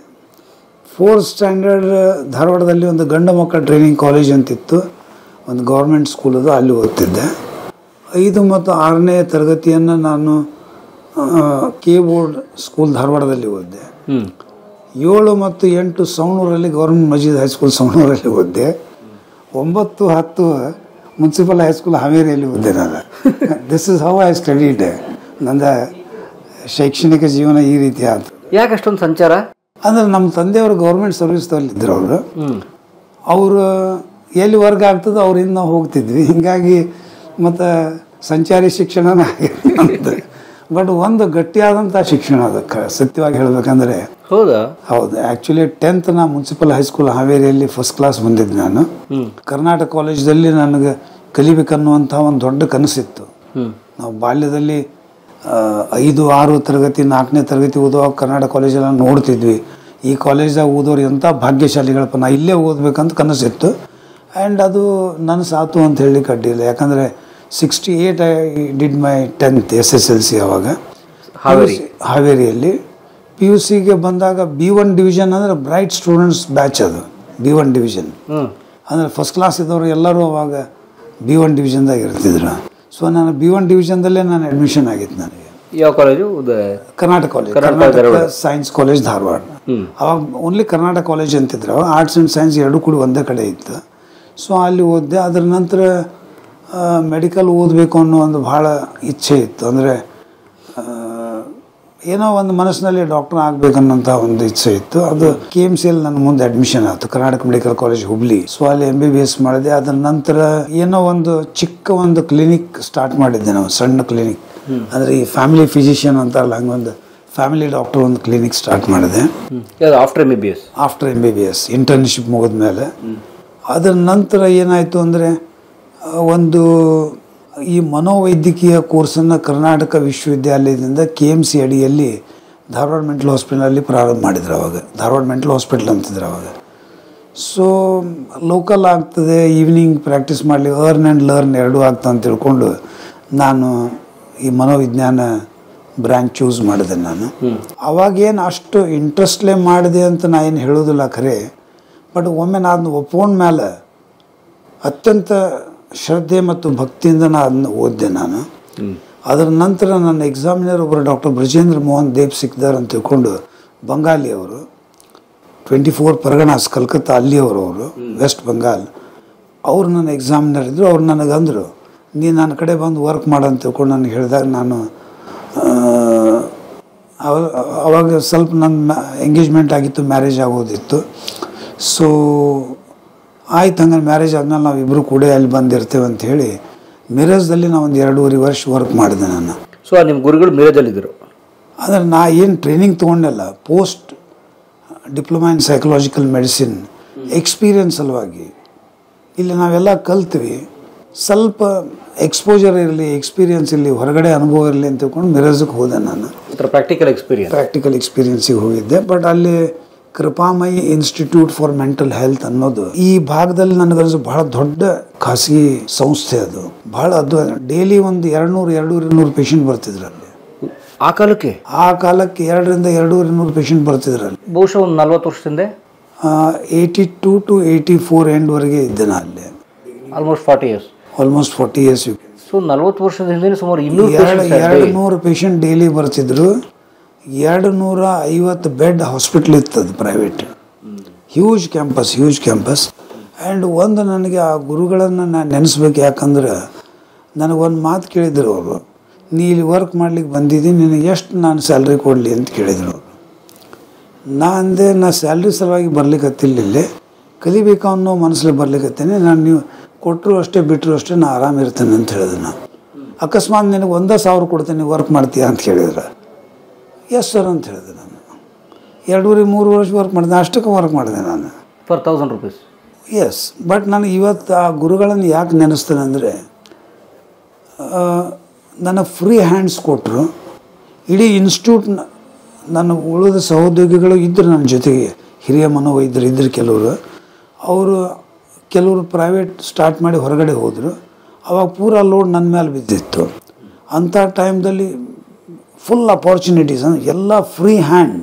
4th ಸ್ಟ್ಯಾಂಡರ್ಡ್ ಧಾರವಾಡದಲ್ಲಿ ಒಂದು ಗಂಡು ಮಕ್ಕಳ ಟ್ರೈನಿಂಗ್ ಕಾಲೇಜ್ ಅಂತಿತ್ತು, ಒಂದು ಗೌರ್ಮೆಂಟ್ ಸ್ಕೂಲ್ ಅದು, ಅಲ್ಲಿ ಓದ್ತಿದ್ದೆ. 5 ಮತ್ತು 6ನೇ ತರಗತಿಯನ್ನು ನಾನು ಕೆ ಬೋರ್ಡ್ ಸ್ಕೂಲ್ ಧಾರವಾಡದಲ್ಲಿ ಓದಿದೆ. 7 ಮತ್ತು 8 ಸವಣೂರಲ್ಲಿ ಗೌರ್ಮೆಂಟ್ ಮಜೀದ್ ಹೈಸ್ಕೂಲ್ ಸವಣೂರಲ್ಲಿ ಓದಿದೆ. 9, 10 ಮುನ್ಸಿಪಲ್ ಹೈಸ್ಕೂಲ್ ಹಾವೇರಿಯಲ್ಲಿ ಓದಿದೆ ನಾನು. This is how I studied. ನಂದ ಶೈಕ್ಷಣಿಕ ಜೀವನ ಈ ರೀತಿ ಆಯ್ತು. ಯಾಕೆ ಅಷ್ಟೊಂದು ಸಂಚಾರ ಅಂದರೆ ನಮ್ಮ ತಂದೆಯವರು ಗೌರ್ಮೆಂಟ್ ಸರ್ವಿಸ್ದಲ್ಲಿದ್ದರು. ಅವರು ಎಲ್ಲಿ ವರ್ಗ ಆಗ್ತದೋ ಅವ್ರಿಂದ ನಾವು ಹೋಗ್ತಿದ್ವಿ. ಹೀಗಾಗಿ ಮತ್ತು ಸಂಚಾರಿ ಶಿಕ್ಷಣನ ಅಂತ. ಬಟ್ ಒಂದು ಗಟ್ಟಿಯಾದಂಥ ಶಿಕ್ಷಣ ಅದಕ್ಕೆ ಸತ್ಯವಾಗಿ ಹೇಳಬೇಕಂದ್ರೆ. ಹೌದು. ಆ್ಯಕ್ಚುಲಿ 10th ನಾ ಮುನ್ಸಿಪಲ್ ಹೈಸ್ಕೂಲ್ ಹಾವೇರಿಯಲ್ಲಿ ಫಸ್ಟ್ ಕ್ಲಾಸ್ ಬಂದಿದ್ದೆ ನಾನು. ಕರ್ನಾಟಕ ಕಾಲೇಜಲ್ಲಿ ನನಗೆ ಕಲಿಬೇಕನ್ನುವಂಥ ಒಂದು ದೊಡ್ಡ ಕನಸಿತ್ತು. ನಾವು ಬಾಲ್ಯದಲ್ಲಿ 5, 6 ತರಗತಿ 4ನೇ ತರಗತಿ ಓದುವಾಗ ಕರ್ನಾಟಕ ಕಾಲೇಜೆಲ್ಲ ನೋಡ್ತಿದ್ವಿ. ಈ ಕಾಲೇಜಾಗ ಓದೋರು ಎಂಥ ಭಾಗ್ಯಶಾಲಿಗಳಪ್ಪ, ನಾ ಇಲ್ಲೇ ಓದಬೇಕಂತ ಕನಸಿತ್ತು. ಆ್ಯಂಡ್ ಅದು ನನ್ನ ಸಾತು ಅಂತ ಹೇಳಿ ಅಡ್ಡಿಲ್ಲ. ಯಾಕಂದರೆ 68 I did my 10th SSLC ಆವಾಗ ಹಾವೇರಿಯಲ್ಲಿ. PUC ಬಂದಾಗ B1 ಡಿವಿಷನ್ ಅಂದರೆ ಬ್ರೈಟ್ ಸ್ಟೂಡೆಂಟ್ಸ್ ಬ್ಯಾಚ್. ಅದು B1 ಡಿವಿಷನ್ ಅಂದರೆ ಫಸ್ಟ್ ಕ್ಲಾಸ್ ಇದ್ದವರು ಎಲ್ಲರೂ ಅವಾಗ B1 ಡಿವಿಷನ್ದಾಗ ಇರ್ತಿದ್ರು. ಸೊ ನಾನು B1 ಡಿವಿಷನ್ದಲ್ಲೇ ನಾನು ಅಡ್ಮಿಷನ್ ಆಗಿತ್ತು ನನಗೆ. ಯಾವ college? Karnataka college, Karnataka science college Dharwad. ಅವಾಗ ಓನ್ಲಿ ಕರ್ನಾಟಕ ಕಾಲೇಜ್ ಅಂತಿದ್ರು. ಅವಾಗ ಆರ್ಟ್ಸ್ ಆ್ಯಂಡ್ ಸೈನ್ಸ್ ಎರಡೂ ಕೂಡ ಒಂದೇ ಕಡೆ ಇತ್ತು. ಸೊ ಅಲ್ಲಿ ಓದಿದೆ. ಅದರ ನಂತರ ಮೆಡಿಕಲ್ ಓದಬೇಕು ಅನ್ನೋ ಒಂದು ಭಾಳ ಇಚ್ಛೆ ಇತ್ತು. ಅಂದರೆ ಏನೋ ಒಂದು ಮನಸ್ಸಿನಲ್ಲಿ ಡಾಕ್ಟರ್ ಆಗಬೇಕನ್ನೋಂಥ ಒಂದು ಇಚ್ಛೆ ಇತ್ತು. ಅದು KMCಯಲ್ಲಿ ನನ್ನ ಮುಂದೆ ಅಡ್ಮಿಷನ್ ಆಯಿತು, Karnataka medical college Hubli. So ಅಲ್ಲಿ MBBS ಮಾಡಿದೆ. ಅದರ ನಂತರ ಏನೋ ಒಂದು ಚಿಕ್ಕ ಒಂದು ಕ್ಲಿನಿಕ್ ಸ್ಟಾರ್ಟ್ ಮಾಡಿದ್ದೆ ನಾವು, ಸಣ್ಣ ಕ್ಲಿನಿಕ್. ಅಂದರೆ ಈ ಫ್ಯಾಮಿಲಿ ಫಿಸಿಷಿಯನ್ ಅಂತಾರಲ್ಲ, ಹಂಗೊಂದು ಫ್ಯಾಮಿಲಿ ಡಾಕ್ಟರ್ ಒಂದು ಕ್ಲಿನಿಕ್ ಸ್ಟಾರ್ಟ್ ಮಾಡಿದೆ. ಆಫ್ಟರ್ MBBS ಇಂಟರ್ನ್ಶಿಪ್ ಮುಗಿದ ಮೇಲೆ. ಅದರ ನಂತರ ಏನಾಯಿತು ಅಂದರೆ ಒಂದು ಈ ಮನೋವೈದ್ಯಕೀಯ ಕೋರ್ಸನ್ನು ಕರ್ನಾಟಕ ವಿಶ್ವವಿದ್ಯಾಲಯದಿಂದ KMC ಅಡಿಯಲ್ಲಿ ಧಾರವಾಡ ಮೆಂಟಲ್ ಹಾಸ್ಪಿಟಲಲ್ಲಿ ಪ್ರಾರಂಭ ಮಾಡಿದ್ರು. ಅವಾಗ ಧಾರವಾಡ ಮೆಂಟಲ್ ಹಾಸ್ಪಿಟಲ್ ಅಂತಿದ್ರು ಅವಾಗ. ಸೊ ಲೋಕಲ್ ಆಗ್ತದೆ, ಈವ್ನಿಂಗ್ ಪ್ರಾಕ್ಟೀಸ್ ಮಾಡಲಿ, ಅರ್ನ್ ಆ್ಯಂಡ್ ಲರ್ನ್ ಎರಡೂ ಆಗ್ತದೆ ಅಂತ ತಿಳ್ಕೊಂಡು ನಾನು ಈ ಮನೋವಿಜ್ಞಾನ ಬ್ರ್ಯಾಂಚ್ ಚೂಸ್ ಮಾಡಿದೆ ನಾನು. ಅವಾಗೇನು ಅಷ್ಟು ಇಂಟ್ರೆಸ್ಟ್ಲೇ ಮಾಡಿದೆ ಅಂತ ನಾ ಏನು ಹೇಳೋದಿಲ್ಲ ಖರೆ, ಬಟ್ ಒಮ್ಮೆ ನಾನು ಅದನ್ನ ಒಪ್ಕೊಂಡ ಮೇಲೆ ಅತ್ಯಂತ ಶ್ರದ್ಧೆ ಮತ್ತು ಭಕ್ತಿಯಿಂದ ನಾನು ಅದನ್ನ ಓದಿದೆ ನಾನು. ಅದರ ನಂತರ ನನ್ನ ಎಕ್ಸಾಮಿನರ್ ಒಬ್ಬರು ಡಾಕ್ಟರ್ ಬ್ರಜೇಂದ್ರ ಮೋಹನ್ ದೇವ್ ಸಿಕ್ದಾರ್ ಅಂತ ತಿಳ್ಕೊಂಡು ಬಂಗಾಲಿಯವರು, 24 ಪರಗಣಾಸ್ ಕಲ್ಕತ್ತಾ ಅಲ್ಲಿಯವರು, ಅವರು ವೆಸ್ಟ್ ಬೆಂಗಾಲ್, ಅವರು ನನ್ನ ಎಕ್ಸಾಮಿನರ್ ಇದ್ದರು. ಅವ್ರು ನನಗಂದರು ನೀನು ನನ್ನ ಕಡೆ ಬಂದು ವರ್ಕ್ ಮಾಡಂತ ತಿಳ್ಕೊಂಡು ನನಗೆ ಹೇಳಿದಾಗ ನಾನು ಅವಾಗ ಸ್ವಲ್ಪ ನನ್ನ ಎಂಗೇಜ್ಮೆಂಟ್ ಆಗಿತ್ತು, ಮ್ಯಾರೇಜ್ ಆಗೋದಿತ್ತು. ಸೊ ಆಯ್ತು, ಹಂಗೆ ಮ್ಯಾರೇಜ್ ಆದಮೇಲೆ ನಾವಿಬ್ಬರು ಕೂಡ ಅಲ್ಲಿ ಬಂದಿರ್ತೇವೆ ಅಂತ ಹೇಳಿ ಮಿರಜ್ದಲ್ಲಿ ನಾವು ಒಂದು 2.5 ವರ್ಷ ವರ್ಕ್ ಮಾಡಿದೆ ನಾನು. ಸೊ ನಿಮ್ಮ ಗುರುಗಳು ಮಿರಜಲ್ಲಿದ್ದರು? ಅಂದರೆ ನಾ ಏನು ಟ್ರೈನಿಂಗ್ ತೊಗೊಂಡೆಲ್ಲ, post diploma in psychological medicine experience ಸಲುವಾಗಿ ಇಲ್ಲಿ ನಾವೆಲ್ಲ ಕಲ್ತೀವಿ, ಸ್ವಲ್ಪ ಎಕ್ಸ್ಪೋಜರ್ ಇರಲಿ, ಎಕ್ಸ್ಪೀರಿಯನ್ಸ್ ಇರಲಿ, ಹೊರಗಡೆ ಅನುಭವ ಇರಲಿ ಅಂತ ತಿಳ್ಕೊಂಡು ಮಿರಜ್ಗೆ ಹೋದೆ ನಾನು. ಪ್ರಾಕ್ಟಿಕಲ್ ಎಕ್ಸ್ಪೀರಿಯನ್ಸಿಗೆ ಹೋಗಿದ್ದೆ. ಬಟ್ ಅಲ್ಲಿ ಕೃಪಾಮಯಿ ಇನ್ಸ್ಟಿಟ್ಯೂಟ್ ಫಾರ್ ಮೆಂಟಲ್ ಹೆಲ್ತ್ ಅನ್ನೋದು ಈ ಭಾಗದಲ್ಲಿ ನನಗನ್ಸು ಬಹಳ ದೊಡ್ಡ ಖಾಸಗಿ ಸಂಸ್ಥೆ. ಅದು ಬಹಳ ಅದು ಡೈಲಿ ಒಂದು 200-200 ಪೇಷಂಟ್ ಬರ್ತಿದ್ರು ಅಲ್ಲಿ. ಆ ಕಾಲಕ್ಕೆ 200-200 ಪೇಷಂಟ್ ಬರ್ತಿದ್ರಲ್ಲಿ. ಬಹುಶಃ ಒಂದು 40 ವರ್ಷದಿಂದ 82 to 84 ಎಂಡ್ವರೆಗೆ ಇದ್ದೆ ನಾನು ಅಲ್ಲಿ. Almost 40 years. ಸೊ 40 ವರ್ಷದ ಹಿಂದೆ ಸುಮಾರು 200 ಪೇಷಂಟ್ ಡೈಲಿ ಬರ್ತಿದ್ರು. 250 ಬೆಡ್ ಹಾಸ್ಪಿಟ್ಲ್ ಇರ್ತದೆ ಪ್ರೈವೇಟ್, ಹ್ಯೂಜ್ ಕ್ಯಾಂಪಸ್. ಆ್ಯಂಡ್ ಒಂದು ನನಗೆ ಆ ಗುರುಗಳನ್ನು ನಾನು ನೆನೆಸ್ಬೇಕು, ಯಾಕಂದ್ರೆ ನನಗೊಂದು ಮಾತು ಕೇಳಿದ್ರು ಅವರು, ನೀ ಇಲ್ಲಿ ವರ್ಕ್ ಮಾಡ್ಲಿಕ್ಕೆ ಬಂದಿದ್ದೀನಿ, ನಿನಗೆ ಎಷ್ಟು ನಾನು ಸ್ಯಾಲ್ರಿ ಕೊಡಲಿ ಅಂತ ಕೇಳಿದರು ಅವರು. ನಾ ಅಂದೆ, ನಾ ಸ್ಯಾಲ್ರಿ ಸಲುವಾಗಿ ಬರ್ಲಿಕ್ಕತ್ತಿಲ್ಲ, ಇಲ್ಲೇ ಕಲಿಬೇಕು ಅನ್ನೋ ಮನಸ್ಸಲ್ಲಿ ಬರ್ಲಿಕ್ಕತ್ತೇನೆ, ನಾನು ನೀವು ಕೊಟ್ಟರು ಅಷ್ಟೇ ಬಿಟ್ಟರು ಅಷ್ಟೇ ನಾನು ಆರಾಮಿರ್ತೇನೆ ಅಂತ ಹೇಳಿದೆ. ನಾನು ಅಕಸ್ಮಾತ್ ನಿನಗೆ 1,000 ಕೊಡ್ತೇನೆ, ವರ್ಕ್ ಮಾಡ್ತೀಯಾ ಅಂತ ಕೇಳಿದ್ರೆ ಎಸ್ ಸರ್ ಅಂತ ಹೇಳಿದೆ. ನಾನು 2-3 ವರ್ಷ ವರ್ಕ್ ಮಾಡಿದೆ, ಅಷ್ಟಕ್ಕೆ ವರ್ಕ್ ಮಾಡಿದೆ ನಾನು ಫಾರ್ 1000 rupees. ಎಸ್. ಬಟ್ ನನಗೆ ಇವತ್ತು ಆ ಗುರುಗಳನ್ನು ಯಾಕೆ ನೆನೆಸ್ತೇನೆ ಅಂದರೆ, ನನಗೆ ಫ್ರೀ ಹ್ಯಾಂಡ್ಸ್ ಕೊಟ್ಟರು. ಇಡೀ ಇನ್ಸ್ಟಿಟ್ಯೂಟ್ ನನ್ನ ಉಳಿದ ಸಹೋದ್ಯೋಗಿಗಳು ಇದ್ದರು ನನ್ನ ಜೊತೆಗೆ, ಹಿರಿಯ ಮನೋವೈದ್ಯರು ಇದ್ದರು ಕೆಲವರು ಪ್ರೈವೇಟ್ ಸ್ಟಾರ್ಟ್ ಮಾಡಿ ಹೊರಗಡೆ ಹೋದರು. ಅವಾಗ ಪೂರಾ ಲೋಡ್ ನನ್ನ ಮೇಲೆ ಬಿದ್ದಿತ್ತು. ಅಂಥ ಟೈಮ್ದಲ್ಲಿ ಫುಲ್ ಅಪಾರ್ಚುನಿಟೀಸ್, ಎಲ್ಲ ಫ್ರೀ ಹ್ಯಾಂಡ್,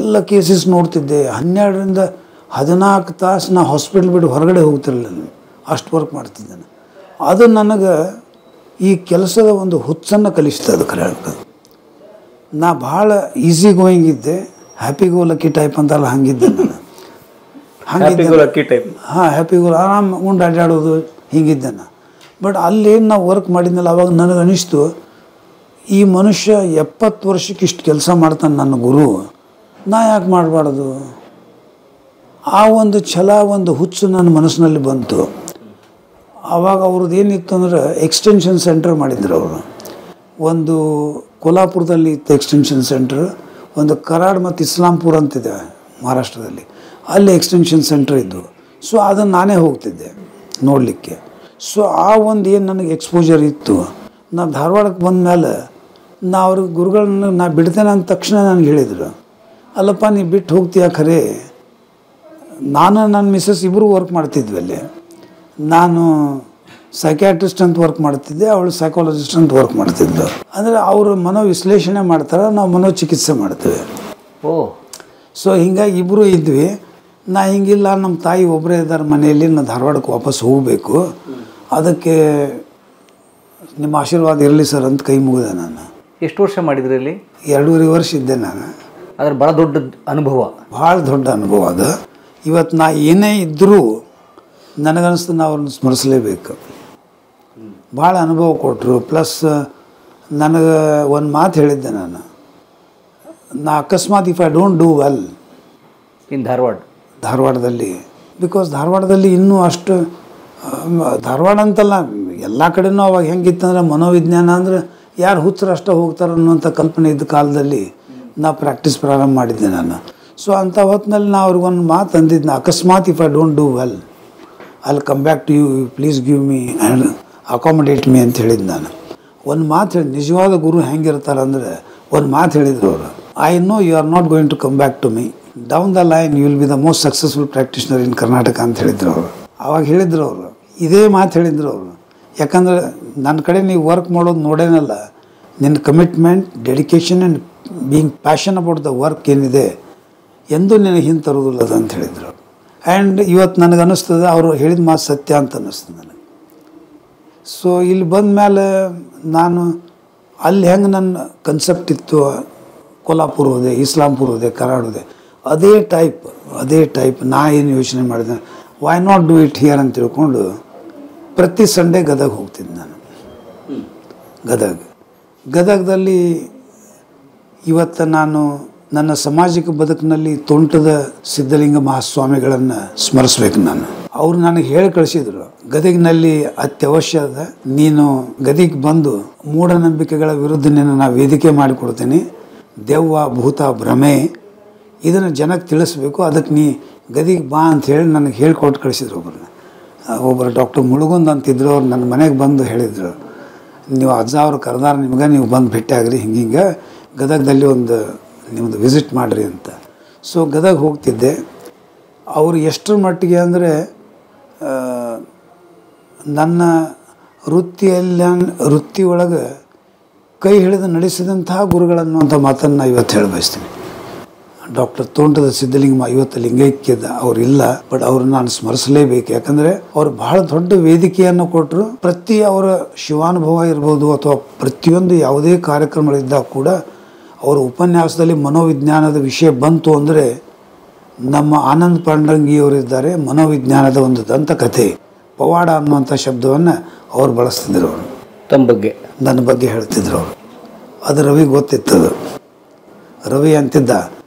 ಎಲ್ಲ ಕೇಸಸ್ ನೋಡ್ತಿದ್ದೆ. 12-14 ತಾಸು ನಾ ಹಾಸ್ಪಿಟ್ಲ್ ಬಿಟ್ಟು ಹೊರಗಡೆ ಹೋಗ್ತಿರಲಿಲ್ಲ, ಅಷ್ಟು ವರ್ಕ್ ಮಾಡ್ತಿದ್ದೆ. ಅದು ನನಗೆ ಈ ಕೆಲಸದ ಒಂದು ಹುಚ್ಚನ್ನು ಕಲಿಸ್ತದೆ. ಖರೆ ನಾ ಭಾಳ ಈಸಿ ಗೋಯಿಂಗ್ ಇದ್ದೆ, ಹ್ಯಾಪಿ ಗೋ ಲಕ್ಕಿ ಟೈಪ್ ಅಂತೆಲ್ಲ ಹಂಗಿದ್ದೆ ನಾನು. ಹ್ಯಾಪಿ ಗೋ ಆರಾಮ್ ಉಂಡು ಅಡ್ಡಾಡೋದು ಹಿಂಗಿದ್ದೆ ನಾ. ಬಟ್ ಅಲ್ಲೇನು ನಾವು ವರ್ಕ್ ಮಾಡಿದ್ನಲ್ಲ, ಅವಾಗ ನನಗೆ ಅನಿಸ್ತು, ಈ ಮನುಷ್ಯ 70 ವರ್ಷಕ್ಕೆ ಇಷ್ಟು ಕೆಲಸ ಮಾಡ್ತಾನೆ ನನ್ನ ಗುರು, ನಾ ಯಾಕೆ ಮಾಡಬಾರ್ದು? ಆ ಒಂದು ಛಲ, ಒಂದು ಹುಚ್ಚು ನನ್ನ ಮನಸ್ಸಿನಲ್ಲಿ ಬಂತು. ಆವಾಗ ಅವ್ರದ್ದು ಏನಿತ್ತು ಅಂದ್ರೆ ಎಕ್ಸ್ಟೆನ್ಷನ್ ಸೆಂಟರ್ ಮಾಡಿದ್ರು ಅವರು. ಒಂದು ಕೊಲ್ಹಾಪುರದಲ್ಲಿ ಇತ್ತು ಎಕ್ಸ್ಟೆನ್ಷನ್ ಸೆಂಟರ್, ಒಂದು ಕರಾಡ್ ಮತ್ತು ಇಸ್ಲಾಂಪುರ ಅಂತಿದೆ ಮಹಾರಾಷ್ಟ್ರದಲ್ಲಿ, ಅಲ್ಲಿ ಎಕ್ಸ್ಟೆನ್ಷನ್ ಸೆಂಟರ್ ಇದ್ದು. ಸೊ ಅದನ್ನು ನಾನೇ ಹೋಗ್ತಿದ್ದೆ ನೋಡಲಿಕ್ಕೆ. ಸೊ ಆ ಒಂದು ಏನು ನನಗೆ ಎಕ್ಸ್ಪೋಜರ್ ಇತ್ತು. ನಾ ಧಾರವಾಡಕ್ಕೆ ಬಂದ ಮೇಲೆ ಅವ್ರ ಗುರುಗಳನ್ನ ನಾ ಬಿಡ್ತೇನೆ ಅಂದ ತಕ್ಷಣ ನನಗೆ ಹೇಳಿದರು, ಅಲ್ಲಪ್ಪ ನೀ ಬಿಟ್ಟು ಹೋಗ್ತೀಯ ಖರೆ. ನಾನು ನನ್ನ ಮಿಸ್ಸಸ್ ಇಬ್ಬರು ವರ್ಕ್ ಮಾಡ್ತಿದ್ವಿ ಅಲ್ಲಿ. ನಾನು ಸೈಕ್ಯಾಟ್ರಿಸ್ಟ್ ಅಂತ ವರ್ಕ್ ಮಾಡ್ತಿದ್ದೆ, ಅವಳು ಸೈಕಾಲಜಿಸ್ಟ್ ಅಂತ ವರ್ಕ್ ಮಾಡ್ತಿದ್ಲು. ಅಂದರೆ ಅವರು ಮನೋವಿಶ್ಲೇಷಣೆ ಮಾಡ್ತಾರೆ, ನಾವು ಮನೋಚಿಕಿತ್ಸೆ ಮಾಡ್ತೇವೆ. ಸೊ ಹಿಂಗಾಗಿ ಇಬ್ಬರು ಇದ್ವಿ. ನಾ ಹಿಂಗಿಲ್ಲ, ನಮ್ಮ ತಾಯಿ ಒಬ್ಬರೇ ಇದ್ದಾರೆ ಮನೆಯಲ್ಲಿ, ನಾನು ಧಾರವಾಡಕ್ಕೆ ವಾಪಸ್ ಹೋಗಬೇಕು, ಅದಕ್ಕೆ ನಿಮ್ಮ ಆಶೀರ್ವಾದ ಇರಲಿ ಸರ್ ಅಂತ ಕೈ ಮುಗಿದೆ. ನಾನು ಎಷ್ಟು ವರ್ಷ ಮಾಡಿದ್ರಿ ಇಲ್ಲಿ? 2.5 ವರ್ಷ ಇದ್ದೆ ನಾನು. ಅದ್ರ ಭಾಳ ದೊಡ್ಡ ಅನುಭವ ಅದು. ಇವತ್ತು ನಾ ಏನೇ ಇದ್ದರೂ ನನಗನ್ನಿಸ್ತು ನಾವು ಅವ್ರನ್ನ ಸ್ಮರಿಸಲೇಬೇಕು. ಭಾಳ ಅನುಭವ ಕೊಟ್ಟರು. ಪ್ಲಸ್ ನನಗೆ ಒಂದು ಮಾತು ಹೇಳಿದ್ದೆ ನಾನು, ಅಕಸ್ಮಾತ್ if I don't do well in ಧಾರವಾಡದಲ್ಲಿ, ಬಿಕಾಸ್ ಧಾರವಾಡದಲ್ಲಿ ಇನ್ನೂ ಅಷ್ಟು, ಧಾರವಾಡ ಅಂತಲ್ಲ ಎಲ್ಲ ಕಡೆನೂ ಅವಾಗ ಹೆಂಗಿತ್ತಂದ್ರೆ ಮನೋವಿಜ್ಞಾನ ಅಂದರೆ ಯಾರು ಹುಚ್ಚರು ಅಷ್ಟೇ ಹೋಗ್ತಾರೆ ಅನ್ನುವಂಥ ಕಲ್ಪನೆ ಇದ್ದ ಕಾಲದಲ್ಲಿ ನಾ ಪ್ರಾಕ್ಟೀಸ್ ಪ್ರಾರಂಭ ಮಾಡಿದ್ದೆ ನಾನು. ಸೊ ಅಂಥ ಹೊತ್ತಿನಲ್ಲಿ ನಾ ಅವ್ರಿಗೊಂದು ಮಾತು ಅಂದಿದ್ದೆ, ಅಕಸ್ಮಾತ್ if I don't do well I will come back to you, please give me and accommodate me ಅಂತ ಹೇಳಿದ್ದು ನಾನು. ಒಂದು ಮಾತು ಹೇಳಿ, ನಿಜವಾದ ಗುರು ಹೆಂಗಿರ್ತಾರೆ ಅಂದರೆ ಒಂದು ಮಾತು ಹೇಳಿದ್ರು ಅವರು, I know you are not going to come back to me, down the line you will be the most successful practitioner in Karnataka ಅಂತ ಹೇಳಿದ್ರು ಅವರು. ಆವಾಗ ಹೇಳಿದ್ರು ಅವರು, ಇದೇ ಮಾತು ಹೇಳಿದ್ರು ಅವರು. ಯಾಕಂದ್ರೆ ನನ್ನ ಕಡೆ ನೀವು ವರ್ಕ್ ಮಾಡೋದು ನೋಡೇನಲ್ಲ, ನಿನ್ನ commitment, dedication and being passion about the work ಏನಿದೆ ಎಂದೂ ನಿನಗೆ ಹಿಂದೆ ತರೋದಿಲ್ಲದ ಅಂತ ಹೇಳಿದರು. ಆ್ಯಂಡ್ ಇವತ್ತು ನನಗೆ ಅನ್ನಿಸ್ತದೆ ಅವರು ಹೇಳಿದ ಮಾತು ಸತ್ಯ ಅಂತ ಅನ್ನಿಸ್ತದೆ ನನಗೆ. ಸೊ ಇಲ್ಲಿ ಬಂದ ಮೇಲೆ ನಾನು ಅಲ್ಲಿ ಹೆಂಗೆ ನನ್ನ ಕನ್ಸೆಪ್ಟ್ ಇತ್ತು, ಕೊಲ್ಹಾಪುರ ಹೋದೆ, ಇಸ್ಲಾಂಪುರ ಹೋದೆ, ಕರಾಡ್ ಹೋದೆ, ಅದೇ ಟೈಪ್ ನಾ ಏನು ಯೋಚನೆ ಮಾಡಿದೆ, why not do it here ಅಂತ ತಿಳ್ಕೊಂಡು ಪ್ರತಿ ಸಂಡೇ ಗದಗ ಹೋಗ್ತಿದ್ದೆ ನಾನು. ಗದಗದಲ್ಲಿ ಇವತ್ತು ನಾನು ನನ್ನ ಸಾಮಾಜಿಕ ಬದುಕಿನಲ್ಲಿ ತೋಂಟದ ಸಿದ್ಧಲಿಂಗ ಮಹಾಸ್ವಾಮಿಗಳನ್ನು ಸ್ಮರಿಸ್ಬೇಕು. ಅವರು ನನಗೆ ಹೇಳಿ ಕಳಿಸಿದರು, ಗದಗಿನಲ್ಲಿ ಅತ್ಯವಶ್ಯ ಅದ, ನೀನು ಗದಿಗೆ ಬಂದು ಮೂಢನಂಬಿಕೆಗಳ ವಿರುದ್ಧ ನಾನು ವೇದಿಕೆ ಮಾಡಿಕೊಡ್ತೀನಿ, ದೆವ್ವ ಭೂತ ಭ್ರಮೆ ಇದನ್ನು ಜನಕ್ಕೆ ತಿಳಿಸ್ಬೇಕು, ಅದಕ್ಕೆ ನೀ ಗದಿಗೆ ಬಾ ಅಂತ ಹೇಳಿ ನನಗೆ ಹೇಳ್ಕೊಟ್ಟು ಕಳಿಸಿದ್ರು. ಒಬ್ಬರು ಡಾಕ್ಟರ್ ಮುಳುಗುಂದ್ ಅಂತಿದ್ರು, ಅವ್ರು ನನ್ನ ಮನೆಗೆ ಬಂದು ಹೇಳಿದರು, ನೀವು ಅಜ್ಜ ಅವ್ರು ಕರೆದಾರ ನಿಮ್ಗೆ, ನೀವು ಬಂದು ಭೇಟಿ ಆಗ್ರಿ, ಹಿಂಗೆ ಗದಗದಲ್ಲಿ ಒಂದು ನಿಮ್ಮದು ವಿಸಿಟ್ ಮಾಡಿರಿ ಅಂತ. ಸೊ ಗದಗ ಹೋಗ್ತಿದ್ದೆ. ಅವರು ಎಷ್ಟರ ಮಟ್ಟಿಗೆ ಅಂದರೆ ನನ್ನ ವೃತ್ತಿ ಒಳಗೆ ಕೈ ಹಿಡಿದು ನಡೆಸಿದಂತಹ ಗುರುಗಳನ್ನುವಂಥ ಮಾತನ್ನು ಇವತ್ತು ಹೇಳಿ ಬಯಸ್ತೀನಿ. ಡಾಕ್ಟರ್ ತೋಂಟದ ಸಿದ್ಧಲಿಂಗ ಇವತ್ತು ಲಿಂಗೈಕ್ಯದ ಅವರಿಲ್ಲ, ಬಟ್ ಅವ್ರನ್ನ ನಾನು ಸ್ಮರಿಸಲೇಬೇಕು. ಯಾಕಂದರೆ ಅವರು ಬಹಳ ದೊಡ್ಡ ವೇದಿಕೆಯನ್ನು ಕೊಟ್ಟರು. ಪ್ರತಿ ಅವರ ಶಿವಾನುಭವ ಇರ್ಬೋದು ಅಥವಾ ಪ್ರತಿಯೊಂದು ಯಾವುದೇ ಕಾರ್ಯಕ್ರಮಗಳಿದ್ದಾಗ ಕೂಡ ಅವರ ಉಪನ್ಯಾಸದಲ್ಲಿ ಮನೋವಿಜ್ಞಾನದ ವಿಷಯ ಬಂತು ಅಂದರೆ ನಮ್ಮ ಆನಂದ್ ಪಾಂಡ್ರಂಗಿಯವರಿದ್ದಾರೆ, ಮನೋವಿಜ್ಞಾನದ ಒಂದು ದಂತಕಥೆ ಪವಾಡ ಅನ್ನುವಂಥ ಶಬ್ದವನ್ನು ಅವ್ರು ಬಳಸ್ತಿದ್ರು. ಅವರು ನನ್ನ ಬಗ್ಗೆ ಹೇಳ್ತಿದ್ರು ಅವರು. ಅದು ರವಿಗೆ ಗೊತ್ತಿತ್ತದು. ರವಿ ಅಂತಿದ್ದ,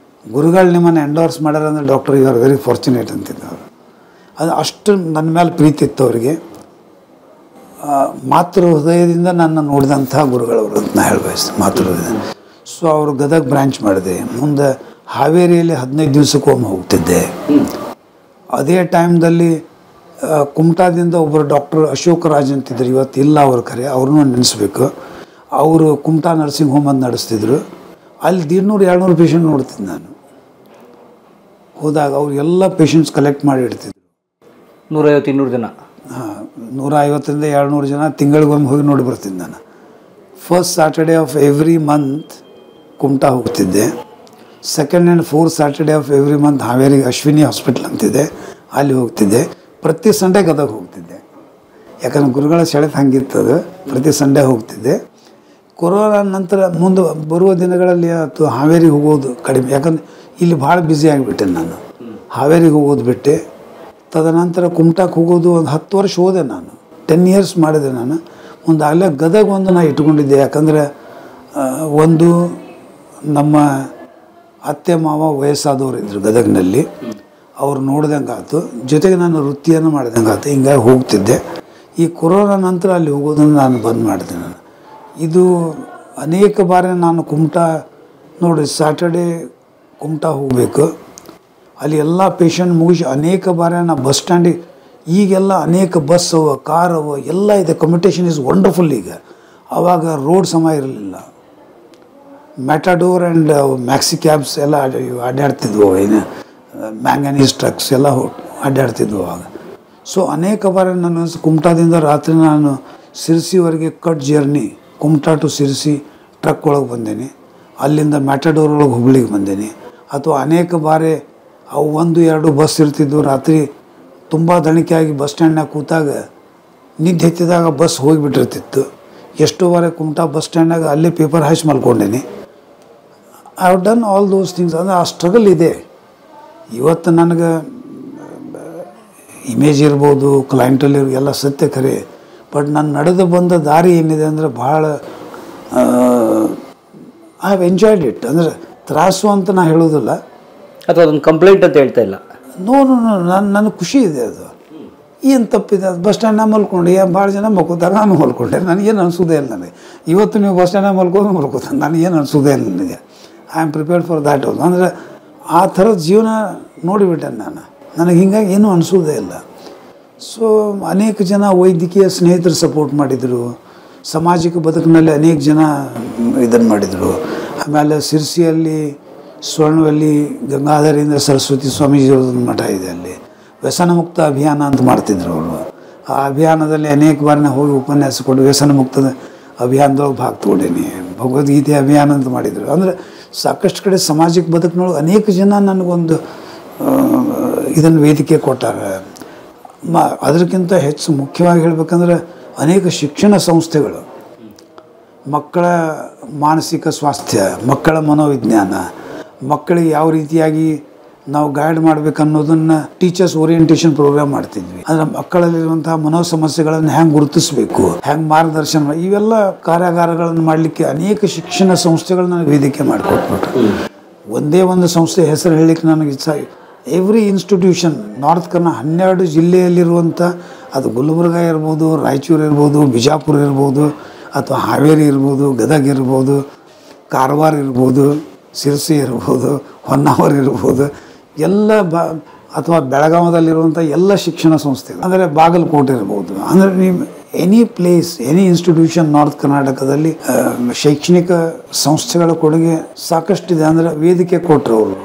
ಗುರುಗಳು ನಿಮ್ಮನ್ನು ಎಂಡೋರ್ಸ್ ಮಾಡ್ಯಾರ ಅಂದರೆ doctor you are very fortunate ಅಂತಿದ್ದವರು. ಅದು ಅಷ್ಟು ನನ್ನ ಮೇಲೆ ಪ್ರೀತಿ ಇತ್ತು ಅವರಿಗೆ. ಮಾತೃ ಹೃದಯದಿಂದ ನನ್ನ ನೋಡಿದಂಥ ಗುರುಗಳವರು ಅಂತ ನಾನು ಹೇಳಬಯಸ್ತೀನಿ, ಮಾತೃ ಹೃದಯ. ಸೊ ಅವರು ಗದಗ ಬ್ರ್ಯಾಂಚ್ ಮಾಡಿದೆ. ಮುಂದೆ ಹಾವೇರಿಯಲ್ಲಿ 15 ದಿವಸಕ್ಕೊಮ್ಮೆ ಹೋಗ್ತಿದ್ದೆ. ಅದೇ ಟೈಮ್ದಲ್ಲಿ ಕುಮಟಾದಿಂದ ಒಬ್ಬರು ಡಾಕ್ಟರ್ ಅಶೋಕ ರಾಜ್ ಅಂತಿದ್ರು, ಇವತ್ತು ಇಲ್ಲ ಅವ್ರ ಕರೆ, ಅವ್ರನ್ನೂ ನೆನೆಸ್ಬೇಕು. ಅವರು ಕುಮಟಾ ನರ್ಸಿಂಗ್ ಹೋಮ್ ಅಂತ ನಡೆಸ್ತಿದ್ರು. ಅಲ್ಲಿ 100-200 ಪೇಷಂಟ್ ನೋಡ್ತಿದ್ದೆ ನಾನು. ಹೋದಾಗ ಅವ್ರು ಎಲ್ಲ ಪೇಷಂಟ್ಸ್ ಕಲೆಕ್ಟ್ ಮಾಡಿ ಇಡ್ತಿದ್ರು. 150-200 ಜನ, 150-200 ಜನ ತಿಂಗಳಿಗೊಮ್ಮೆ ಹೋಗಿ ನೋಡಿ ಬರ್ತಿದ್ದೆ ನಾನು. First Saturday of every month Kumta ಹೋಗ್ತಿದ್ದೆ. Second and fourth Saturday of every month Haveri Ashwini hospital ಅಂತಿದೆ, ಅಲ್ಲಿ ಹೋಗ್ತಿದ್ದೆ. ಪ್ರತಿ ಸಂಡೇ ಗದಗ ಹೋಗ್ತಿದ್ದೆ. ಯಾಕಂದ್ರೆ ಗುರುಗಳ ಸೆಳೆತ ಹಂಗಿರ್ತದೆ, ಪ್ರತಿ ಸಂಡೇ ಹೋಗ್ತಿದ್ದೆ. ಕೊರೋನಾ ನಂತರ ಮುಂದೆ ಬರುವ ದಿನಗಳಲ್ಲಿ ಹಾವೇರಿಗೆ ಹೋಗೋದು ಕಡಿಮೆ. ಯಾಕಂದ್ರೆ ಇಲ್ಲಿ ಭಾಳ ಬ್ಯುಸಿ ಆಗಿಬಿಟ್ಟೆ ನಾನು. ಹಾವೇರಿಗೆ ಹೋಗೋದು ಬಿಟ್ಟೆ. ತದನಂತರ ಕುಮಟಾಕ್ಕೆ ಹೋಗೋದು ಒಂದು 10 ವರ್ಷ ಹೋದೆ ನಾನು. 10 years ಮಾಡಿದೆ ನಾನು. ಮುಂದಾಗಲೇ ಗದಗ ಒಂದು ನಾನು ಇಟ್ಕೊಂಡಿದ್ದೆ. ಯಾಕಂದರೆ ಒಂದು ನಮ್ಮ ಅತ್ತೆ ಮಾವ ವಯಸ್ಸಾದವರು ಇದ್ದರು ಗದಗಿನಲ್ಲಿ, ಅವ್ರು ನೋಡ್ದಂಗೆ ಆಯ್ತು, ಜೊತೆಗೆ ನಾನು ವೃತ್ತಿಯನ್ನು ಮಾಡ್ದಂಗೆ ಆಯ್ತು. ಹಿಂಗಾಗಿ ಹೋಗ್ತಿದ್ದೆ. ಈ ಕೊರೋನಾ ನಂತರ ಅಲ್ಲಿ ಹೋಗೋದನ್ನು ನಾನು ಬಂದ್ ಮಾಡಿದೆ ನಾನು. ಇದು ಅನೇಕ ಬಾರಿ ನಾನು ಕುಮಟಾ ನೋಡಿ ಸ್ಯಾಟರ್ಡೇ ಕುಮಟಾ ಹೋಗಬೇಕು, ಅಲ್ಲಿ ಎಲ್ಲ ಪೇಷಂಟ್ ಮುಗಿಸಿ ಅನೇಕ ಬಾರಿ ನಾನು ಬಸ್ ಸ್ಟ್ಯಾಂಡಿಗೆ, ಈಗೆಲ್ಲ ಅನೇಕ ಬಸ್ ಅವ, ಕಾರ್ ಅವ, ಎಲ್ಲ ಇದೆ. Communication is wonderful. ಈಗ ಆವಾಗ ರೋಡ್ ಸಮ ಇರಲಿಲ್ಲ. ಮ್ಯಾಟಾಡೋರ್ ಆ್ಯಂಡ್ ಮ್ಯಾಕ್ಸಿ ಕ್ಯಾಬ್ಸ್ ಎಲ್ಲ ಅಡ್ಡಾಡ್ತಿದ್ವು, ಏನು ಮ್ಯಾಂಗನೀಸ್ ಟ್ರಕ್ಸ್ ಎಲ್ಲ ಅಡ್ಡಾಡ್ತಿದ್ವು ಆವಾಗ. ಸೊ ಅನೇಕ ಬಾರಿ ನಾನು ಕುಮಟಾದಿಂದ ರಾತ್ರಿ ನಾನು ಸಿರ್ಸಿವರೆಗೆ cut journey, Kumta to Sirsi truck ಒಳಗೆ ಬಂದೇನೆ. ಅಲ್ಲಿಂದ ಮ್ಯಾಟಾಡೋರ್ ಒಳಗೆ ಹುಬ್ಳಿಗೆ ಬಂದೇನೆ. ಅಥವಾ ಅನೇಕ ಬಾರಿ ಅವು 1-2 ಬಸ್ ಇರ್ತಿದ್ವು. ರಾತ್ರಿ ತುಂಬ ದಣಿಕೆಯಾಗಿ ಬಸ್ ಸ್ಟ್ಯಾಂಡ್ನಾಗ ಕೂತಾಗ ನಿದ್ದೆ ಎತ್ತಿದಾಗ ಬಸ್ ಹೋಗಿಬಿಟ್ಟಿರ್ತಿತ್ತು. ಎಷ್ಟೋ ಬಾರಿ ಕುಮಟಾ ಬಸ್ ಸ್ಟ್ಯಾಂಡ್ನಾಗ ಅಲ್ಲೇ ಪೇಪರ್ ಹಾಯ್ಸಿ ಮಲ್ಕೊಂಡೇನೆ. I have done all those things. ಅಂದರೆ ಆ ಸ್ಟ್ರಗಲ್ ಇದೆ. ಇವತ್ತು ನನಗೆ ಇಮೇಜ್ ಇರ್ಬೋದು, ಕ್ಲೈಂಟಲ್ಲಿ ಎಲ್ಲ ಸತ್ಯ ಖರೆ. ಬಟ್ ನಾನು ನಡೆದು ಬಂದ ದಾರಿ ಏನಿದೆ ಅಂದರೆ ಭಾಳ ಐ ಹ್ಯಾವ್ ಎಂಜಾಯ್ಡ್ ಇಟ್. ಅಂದರೆ ತ್ರಾಸು ಅಂತ ನಾನು ಹೇಳೋದಿಲ್ಲ, ಅಥವಾ ಅದೊಂದು ಕಂಪ್ಲೇಂಟ್ ಅಂತ ಹೇಳ್ತಾ ಇಲ್ಲ. ನೋ, ನನಗೆ ಖುಷಿ ಇದೆ. ಅದು ಏನು ತಪ್ಪಿದೆ? ಅದು ಬಸ್ ಸ್ಟ್ಯಾಂಡ್ನಾಗ ಮಲ್ಕೊಂಡು ಭಾಳ ಜನ ಮಲ್ಕೋತಾರೆ, ನಾನು ಮಲ್ಕೊಂಡೆ, ನನಗೇನು ಅನಿಸೋದೇ ಇಲ್ಲ. ನನಗೆ ಇವತ್ತು ನೀವು ಬಸ್ ಸ್ಟ್ಯಾಂಡ್ನಾಗ ಮಲ್ಕೋತಾರೆ, ನನಗೇನು ಅನಿಸೋದೇ ಇಲ್ಲ. ನನಗೆ I am prepared for that also. ಅಂದರೆ ಆ ಥರದ ಜೀವನ ನೋಡಿಬಿಟ್ಟೆ ನಾನು. ನನಗೆ ಹಿಂಗಾಗಿ ಏನೂ ಅನಿಸೋದೇ ಇಲ್ಲ. ಸೊ ಅನೇಕ ಜನ ವೈದ್ಯಕೀಯ ಸ್ನೇಹಿತರು ಸಪೋರ್ಟ್ ಮಾಡಿದರು. ಸಾಮಾಜಿಕ ಬದುಕಿನಲ್ಲಿ ಅನೇಕ ಜನ ಇದನ್ನು ಮಾಡಿದರು. ಆಮೇಲೆ ಸಿರ್ಸಿಯಲ್ಲಿ ಸ್ವರ್ಣವಲ್ಲಿ ಗಂಗಾಧರೇಂದ್ರ ಸರಸ್ವತಿ ಸ್ವಾಮೀಜಿಯವ್ರದ್ದು ಮಠ ಇದೆ. ಅಲ್ಲಿ ವ್ಯಸನ ಮುಕ್ತ ಅಭಿಯಾನ ಅಂತ ಮಾಡ್ತಿದ್ರು ಅವರು. ಆ ಅಭಿಯಾನದಲ್ಲಿ ಅನೇಕ ಬಾರಿ ನಾವು ಹೋಗಿ ಉಪನ್ಯಾಸ ಕೊಟ್ಟು ವ್ಯಸನ ಮುಕ್ತದ ಅಭಿಯಾನದೊಳಗೆ ಭಾಗ ತೊಗೊಂಡೇನಿ. ಭಗವದ್ಗೀತೆ ಅಭಿಯಾನ ಅಂತ ಮಾಡಿದರು. ಅಂದರೆ ಸಾಕಷ್ಟು ಕಡೆ ಸಾಮಾಜಿಕ ಬದುಕಿನೊಳಗೆ ಅನೇಕ ಜನ ನನಗೊಂದು ಇದನ್ನು ವೇದಿಕೆ ಕೊಟ್ಟಾರೆ. ಅದಕ್ಕಿಂತ ಹೆಚ್ಚು ಮುಖ್ಯವಾಗಿ ಹೇಳಬೇಕಂದ್ರೆ ಅನೇಕ ಶಿಕ್ಷಣ ಸಂಸ್ಥೆಗಳು ಮಕ್ಕಳ ಮಾನಸಿಕ ಸ್ವಾಸ್ಥ್ಯ, ಮಕ್ಕಳ ಮನೋವಿಜ್ಞಾನ, ಮಕ್ಕಳಿಗೆ ಯಾವ ರೀತಿಯಾಗಿ ನಾವು ಗೈಡ್ ಮಾಡಬೇಕು ಅನ್ನೋದನ್ನು ಟೀಚರ್ಸ್ ಓರಿಯೆಂಟೇಷನ್ ಪ್ರೋಗ್ರಾಮ್ ಮಾಡ್ತಿದ್ವಿ. ಅಂದರೆ ಮಕ್ಕಳಲ್ಲಿರುವಂತಹ ಮನೋ ಸಮಸ್ಯೆಗಳನ್ನು ಹೆಂಗೆ ಗುರುತಿಸಬೇಕು, ಹೆಂಗೆ ಮಾರ್ಗದರ್ಶನ, ಇವೆಲ್ಲ ಕಾರ್ಯಾಗಾರಗಳನ್ನು ಮಾಡಲಿಕ್ಕೆ ಅನೇಕ ಶಿಕ್ಷಣ ಸಂಸ್ಥೆಗಳು ನನಗೆ ವೇದಿಕೆ ಮಾಡಿಕೊಟ್ಬಿಟ್ರು. ಒಂದೇ ಒಂದು ಸಂಸ್ಥೆ ಹೆಸರು ಹೇಳಲಿಕ್ಕೆ ನನಗೆ ಇಚ್ಛೆ. ಎವ್ರಿ ಇನ್ಸ್ಟಿಟ್ಯೂಷನ್ ನಾರ್ತ್ ಕರ್ನಾ 12 ಜಿಲ್ಲೆಯಲ್ಲಿರುವಂಥ, ಅದು ಗುಲ್ಬರ್ಗ ಇರ್ಬೋದು, ರಾಯಚೂರು ಇರ್ಬೋದು, ಬಿಜಾಪುರ ಇರ್ಬೋದು, ಅಥವಾ ಹಾವೇರಿ ಇರ್ಬೋದು, ಗದಗ ಇರ್ಬೋದು, ಕಾರವಾರ ಇರ್ಬೋದು, ಸಿರ್ಸಿ ಇರ್ಬೋದು, ಹೊನ್ನಾವರ ಇರ್ಬೋದು, ಎಲ್ಲ ಅಥವಾ ಬೆಳಗಾವದಲ್ಲಿರುವಂಥ ಎಲ್ಲ ಶಿಕ್ಷಣ ಸಂಸ್ಥೆಗಳು, ಅಂದರೆ ಬಾಗಲಕೋಟೆ ಇರ್ಬೋದು. ಅಂದರೆ ನೀವು any place, any institution north ಕರ್ನಾಟಕದಲ್ಲಿ ಶೈಕ್ಷಣಿಕ ಸಂಸ್ಥೆಗಳ ಕೊಡುಗೆ ಸಾಕಷ್ಟಿದೆ. ಅಂದರೆ ವೇದಿಕೆ ಕೊಟ್ಟರು ಅವರು.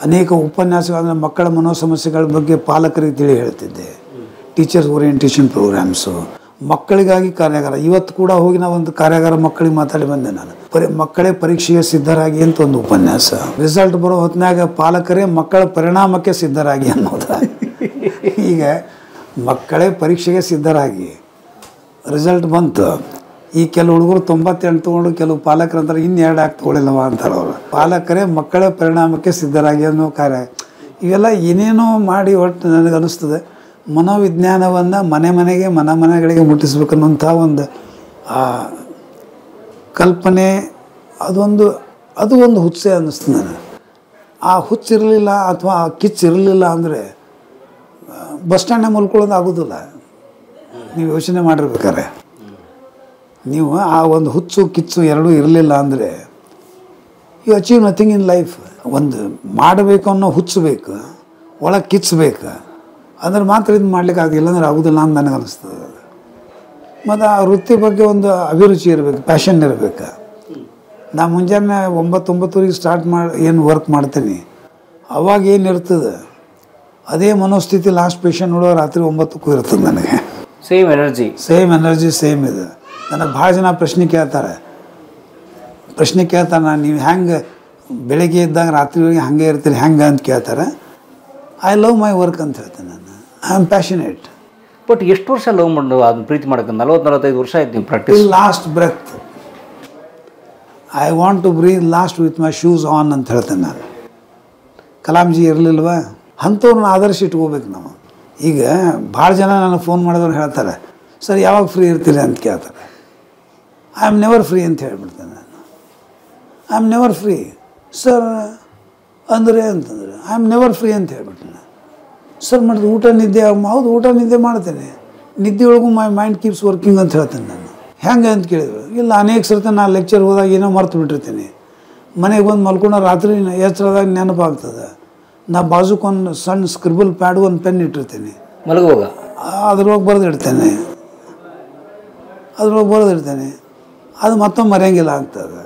ಅನೇಕ ಉಪನ್ಯಾಸಗಳು, ಅಂದರೆ ಮಕ್ಕಳ ಮನೋ ಸಮಸ್ಯೆಗಳ ಬಗ್ಗೆ ಪಾಲಕರಿಗೆ ತಿಳಿ ಹೇಳ್ತಿದ್ದೆ. ಟೀಚರ್ಸ್ ಓರಿಯೆಂಟೇಷನ್ ಪ್ರೋಗ್ರಾಮ್ಸು, ಮಕ್ಕಳಿಗಾಗಿ ಕಾರ್ಯಾಗಾರ. ಇವತ್ತು ಕೂಡ ಹೋಗಿ ನಾವು ಒಂದು ಕಾರ್ಯಾಗಾರ ಮಕ್ಕಳಿಗೆ ಮಾತಾಡಿ ಬಂದೆ ನಾನು. ಮಕ್ಕಳೇ ಪರೀಕ್ಷೆಗೆ ಸಿದ್ಧರಾಗಿ ಅಂತ ಒಂದು ಉಪನ್ಯಾಸ. ರಿಸಲ್ಟ್ ಬರೋ ಹೊತ್ತಿನಾಗ ಪಾಲಕರೇ ಮಕ್ಕಳ ಪರಿಣಾಮಕ್ಕೆ ಸಿದ್ಧರಾಗಿ ಅನ್ನೋದು. ಈಗ ಮಕ್ಕಳೇ ಪರೀಕ್ಷೆಗೆ ಸಿದ್ಧರಾಗಿ ರಿಸಲ್ಟ್ ಬಂತು. ಈ ಕೆಲವು ಹುಡುಗರು 98 ತೊಗೊಂಡು ಕೆಲವು ಪಾಲಕರು ಅಂತಾರೆ ಇನ್ನೆರಡು ಹಾಕಿ ತೊಗೊಳಿಲ್ಲವ ಅಂತಾರೆ ಅವರು. ಪಾಲಕರೇ ಮಕ್ಕಳ ಪರಿಣಾಮಕ್ಕೆ ಸಿದ್ಧರಾಗಿ ಅನ್ನೋ ಕಾರ್ಯ. ಇವೆಲ್ಲ ಏನೇನೋ ಮಾಡಿ ಒಟ್ಟು ನನಗೆ ಅನ್ನಿಸ್ತದೆ ಮನೋವಿಜ್ಞಾನವನ್ನು ಮನೆಗಳಿಗೆ ಮುಟ್ಟಿಸ್ಬೇಕನ್ನುವಂಥ ಒಂದು ಕಲ್ಪನೆ, ಅದು ಒಂದು ಹುಚ್ಚೆ ಅನ್ನಿಸ್ತದೆ ನನಗೆ. ಆ ಹುಚ್ಚಿರಲಿಲ್ಲ ಅಥವಾ ಆ ಕಿಚ್ಚಿರಲಿಲ್ಲ ಅಂದರೆ ಬಸ್ ಸ್ಟ್ಯಾಂಡ್ನ ಮಲ್ಕೊಳ್ಳೋದು ಆಗೋದಿಲ್ಲ. ನೀವು ಯೋಚನೆ ಮಾಡಿರ್ಬೇಕಾರೆ, ನೀವು ಆ ಒಂದು ಹುಚ್ಚು ಕಿಚ್ಚು ಎರಡೂ ಇರಲಿಲ್ಲ ಅಂದರೆ you achieve nothing in life. ಒಂದು ಮಾಡಬೇಕು ಅನ್ನೋ ಹುಚ್ಚು ಬೇಕು, ಒಳಗೆ ಕಿಚ್ಚಬೇಕು, ಅಂದ್ರೆ ಮಾತ್ರ ಇದು ಮಾಡ್ಲಿಕ್ಕೆ ಆಗಿಲ್ಲ ಅಂದ್ರೆ ಆಗೋದಿಲ್ಲ ಅಂತ ನನಗೆ ಅನ್ನಿಸ್ತದೆ. ಮತ್ತು ಆ ವೃತ್ತಿ ಬಗ್ಗೆ ಒಂದು ಅಭಿರುಚಿ ಇರಬೇಕು, ಪ್ಯಾಷನ್ ಇರಬೇಕು. ನಾ ಮುಂಜಾನೆ 9-9 ಸ್ಟಾರ್ಟ್ ಏನು ವರ್ಕ್ ಮಾಡ್ತೀನಿ, ಅವಾಗ ಏನಿರ್ತದೆ ಅದೇ ಮನೋಸ್ಥಿತಿ ಲಾಸ್ಟ್ ಪೇಷಂಟ್ ನೋಡೋ ರಾತ್ರಿ 9ಕ್ಕೂ ಇರ್ತದೆ ನನಗೆ. ಸೇಮ್ ಎನರ್ಜಿ ಸೇಮ್ ಇದೆ. ನನಗೆ ಭಾಳ ಜನ ಪ್ರಶ್ನೆ ಕೇಳ್ತಾರೆ, ನಾನು ನೀವು ಹೆಂಗೆ ಬೆಳಗ್ಗೆ ಇದ್ದಾಗ ರಾತ್ರಿವರೆಗೆ ಹಾಗೆ ಇರ್ತೀರಿ ಹೆಂಗೆ ಅಂತ ಕೇಳ್ತಾರೆ. ಐ ಲವ್ ಮೈ ವರ್ಕ್ ಅಂತ ಹೇಳ್ತೇನೆ ನಾನು. I am passionate. ಬಟ್ ಎಷ್ಟು ವರ್ಷ ಲವ್ ಮಾಡು ಅದನ್ನ ಪ್ರೀತಿ ಮಾಡೋಕೆ? 40-45 ವರ್ಷ ಆಯ್ತು ನೀವು practice. Last breath I want to breathe last with my shoes on ಅಂತ ಹೇಳ್ತೇನೆ ನಾನು. ಕಲಾಂಜಿ ಇರಲಿಲ್ವ, ಅಂಥವ್ರನ್ನ ಆದರ್ಶ ಇಟ್ಕೋಬೇಕು ನಾವು. ಈಗ ಭಾಳ ಜನ ನನಗೆ ಫೋನ್ ಮಾಡಿದವ್ರು ಹೇಳ್ತಾರೆ, ಸರ್ ಯಾವಾಗ ಫ್ರೀ ಇರ್ತೀರಿ ಅಂತ ಕೇಳ್ತಾರೆ. ಐ ಆಮ್ ನೆವರ್ ಫ್ರೀ ಅಂತ ಹೇಳ್ಬಿಡ್ತೇನೆ ನಾನು. I am never free sir ಅಂದರೆ ಅಂತಂದರೆ ಐ ಆಮ್ ನೆವರ್ ಫ್ರೀ ಅಂತ ಹೇಳ್ಬಿಡ್ತೇನೆ. ಸರ್ ಮಾಡಿದ್ರೆ ಊಟ ನಿದ್ದೆ, ಹೌದು ಊಟ ನಿದ್ದೆ ಮಾಡ್ತೇನೆ, ನಿದ್ದೆ ಒಳಗೂ ಮೈ ಮೈಂಡ್ ಕೀಪ್ಸ್ ವರ್ಕಿಂಗ್ ಅಂತ ಹೇಳ್ತೇನೆ ನಾನು. ಹೆಂಗೆ ಅಂತ ಕೇಳಿದ್ರು, ಇಲ್ಲ ಅನೇಕ ಸರ್ತಿ ನಾನು ಲೆಕ್ಚರ್ ಹೋದಾಗ ಏನೋ ಮರ್ತು ಬಿಟ್ಟಿರ್ತೀನಿ. ಮನೆಗೆ ಬಂದು ಮಲ್ಕೊಂಡು ರಾತ್ರಿ ಎಚ್ಚರದಾಗ ನೆನಪಾಗ್ತದೆ. ನಾ ಬಾಜುಕೊಂದು ಸಣ್ಣ ಸ್ಕ್ರಿಬಲ್ ಪ್ಯಾಡು ಒಂದು ಪೆನ್ ಇಟ್ಟಿರ್ತೀನಿ, ಮಲಗುವಾಗ ಅದ್ರೊಳಗೆ ಬರೆದಿಡ್ತೇನೆ, ಅದು ಮತ್ತೊಮ್ಮೆ ಮರೆಯಂಗಿಲ್ಲ ಆಗ್ತದೆ.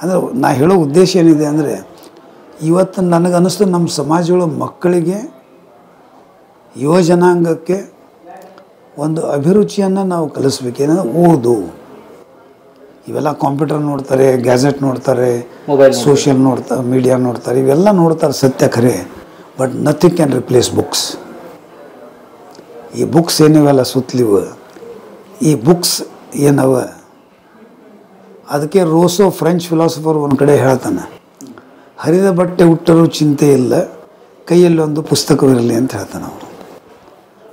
ಅಂದರೆ ನಾ ಹೇಳೋ ಉದ್ದೇಶ ಏನಿದೆ ಅಂದರೆ, ಇವತ್ತು ನನಗನ್ನಿಸ್ತದೆ ನಮ್ಮ ಸಮಾಜದೊಳಗೆ ಮಕ್ಕಳಿಗೆ, ಯುವ ಜನಾಂಗಕ್ಕೆ ಒಂದು ಅಭಿರುಚಿಯನ್ನು ನಾವು ಕಲಿಸ್ಬೇಕೇನಂದ್ರೆ ಓದು. ಇವೆಲ್ಲ ಕಂಪ್ಯೂಟರ್ ನೋಡ್ತಾರೆ, ಗ್ಯಾಜೆಟ್ ನೋಡ್ತಾರೆ, ಮೊಬೈಲ್ ಸೋಷಿಯಲ್ ನೋಡ್ತಾರೆ, ಮೀಡಿಯಾ ನೋಡ್ತಾರೆ, ಇವೆಲ್ಲ ನೋಡ್ತಾರೆ ಸತ್ಯ ಖರೆ. But nothing can replace books. ಈ ಬುಕ್ಸ್ ಏನಿವೆಲ್ಲ ಸುತ್ತಲಿವ, ಈ ಬುಕ್ಸ್ ಏನವ, ಅದಕ್ಕೆ ರೋಸೋ ಫ್ರೆಂಚ್ ಫಿಲಾಸಫರ್ ಒಂದು ಕಡೆ ಹೇಳ್ತಾನೆ, ಹರಿದ ಬಟ್ಟೆ ಹುಟ್ಟರೂ ಚಿಂತೆ ಇಲ್ಲ, ಕೈಯಲ್ಲಿ ಒಂದು ಪುಸ್ತಕವಿರಲಿ ಅಂತ ಹೇಳ್ತಾನೆ ಅವರು.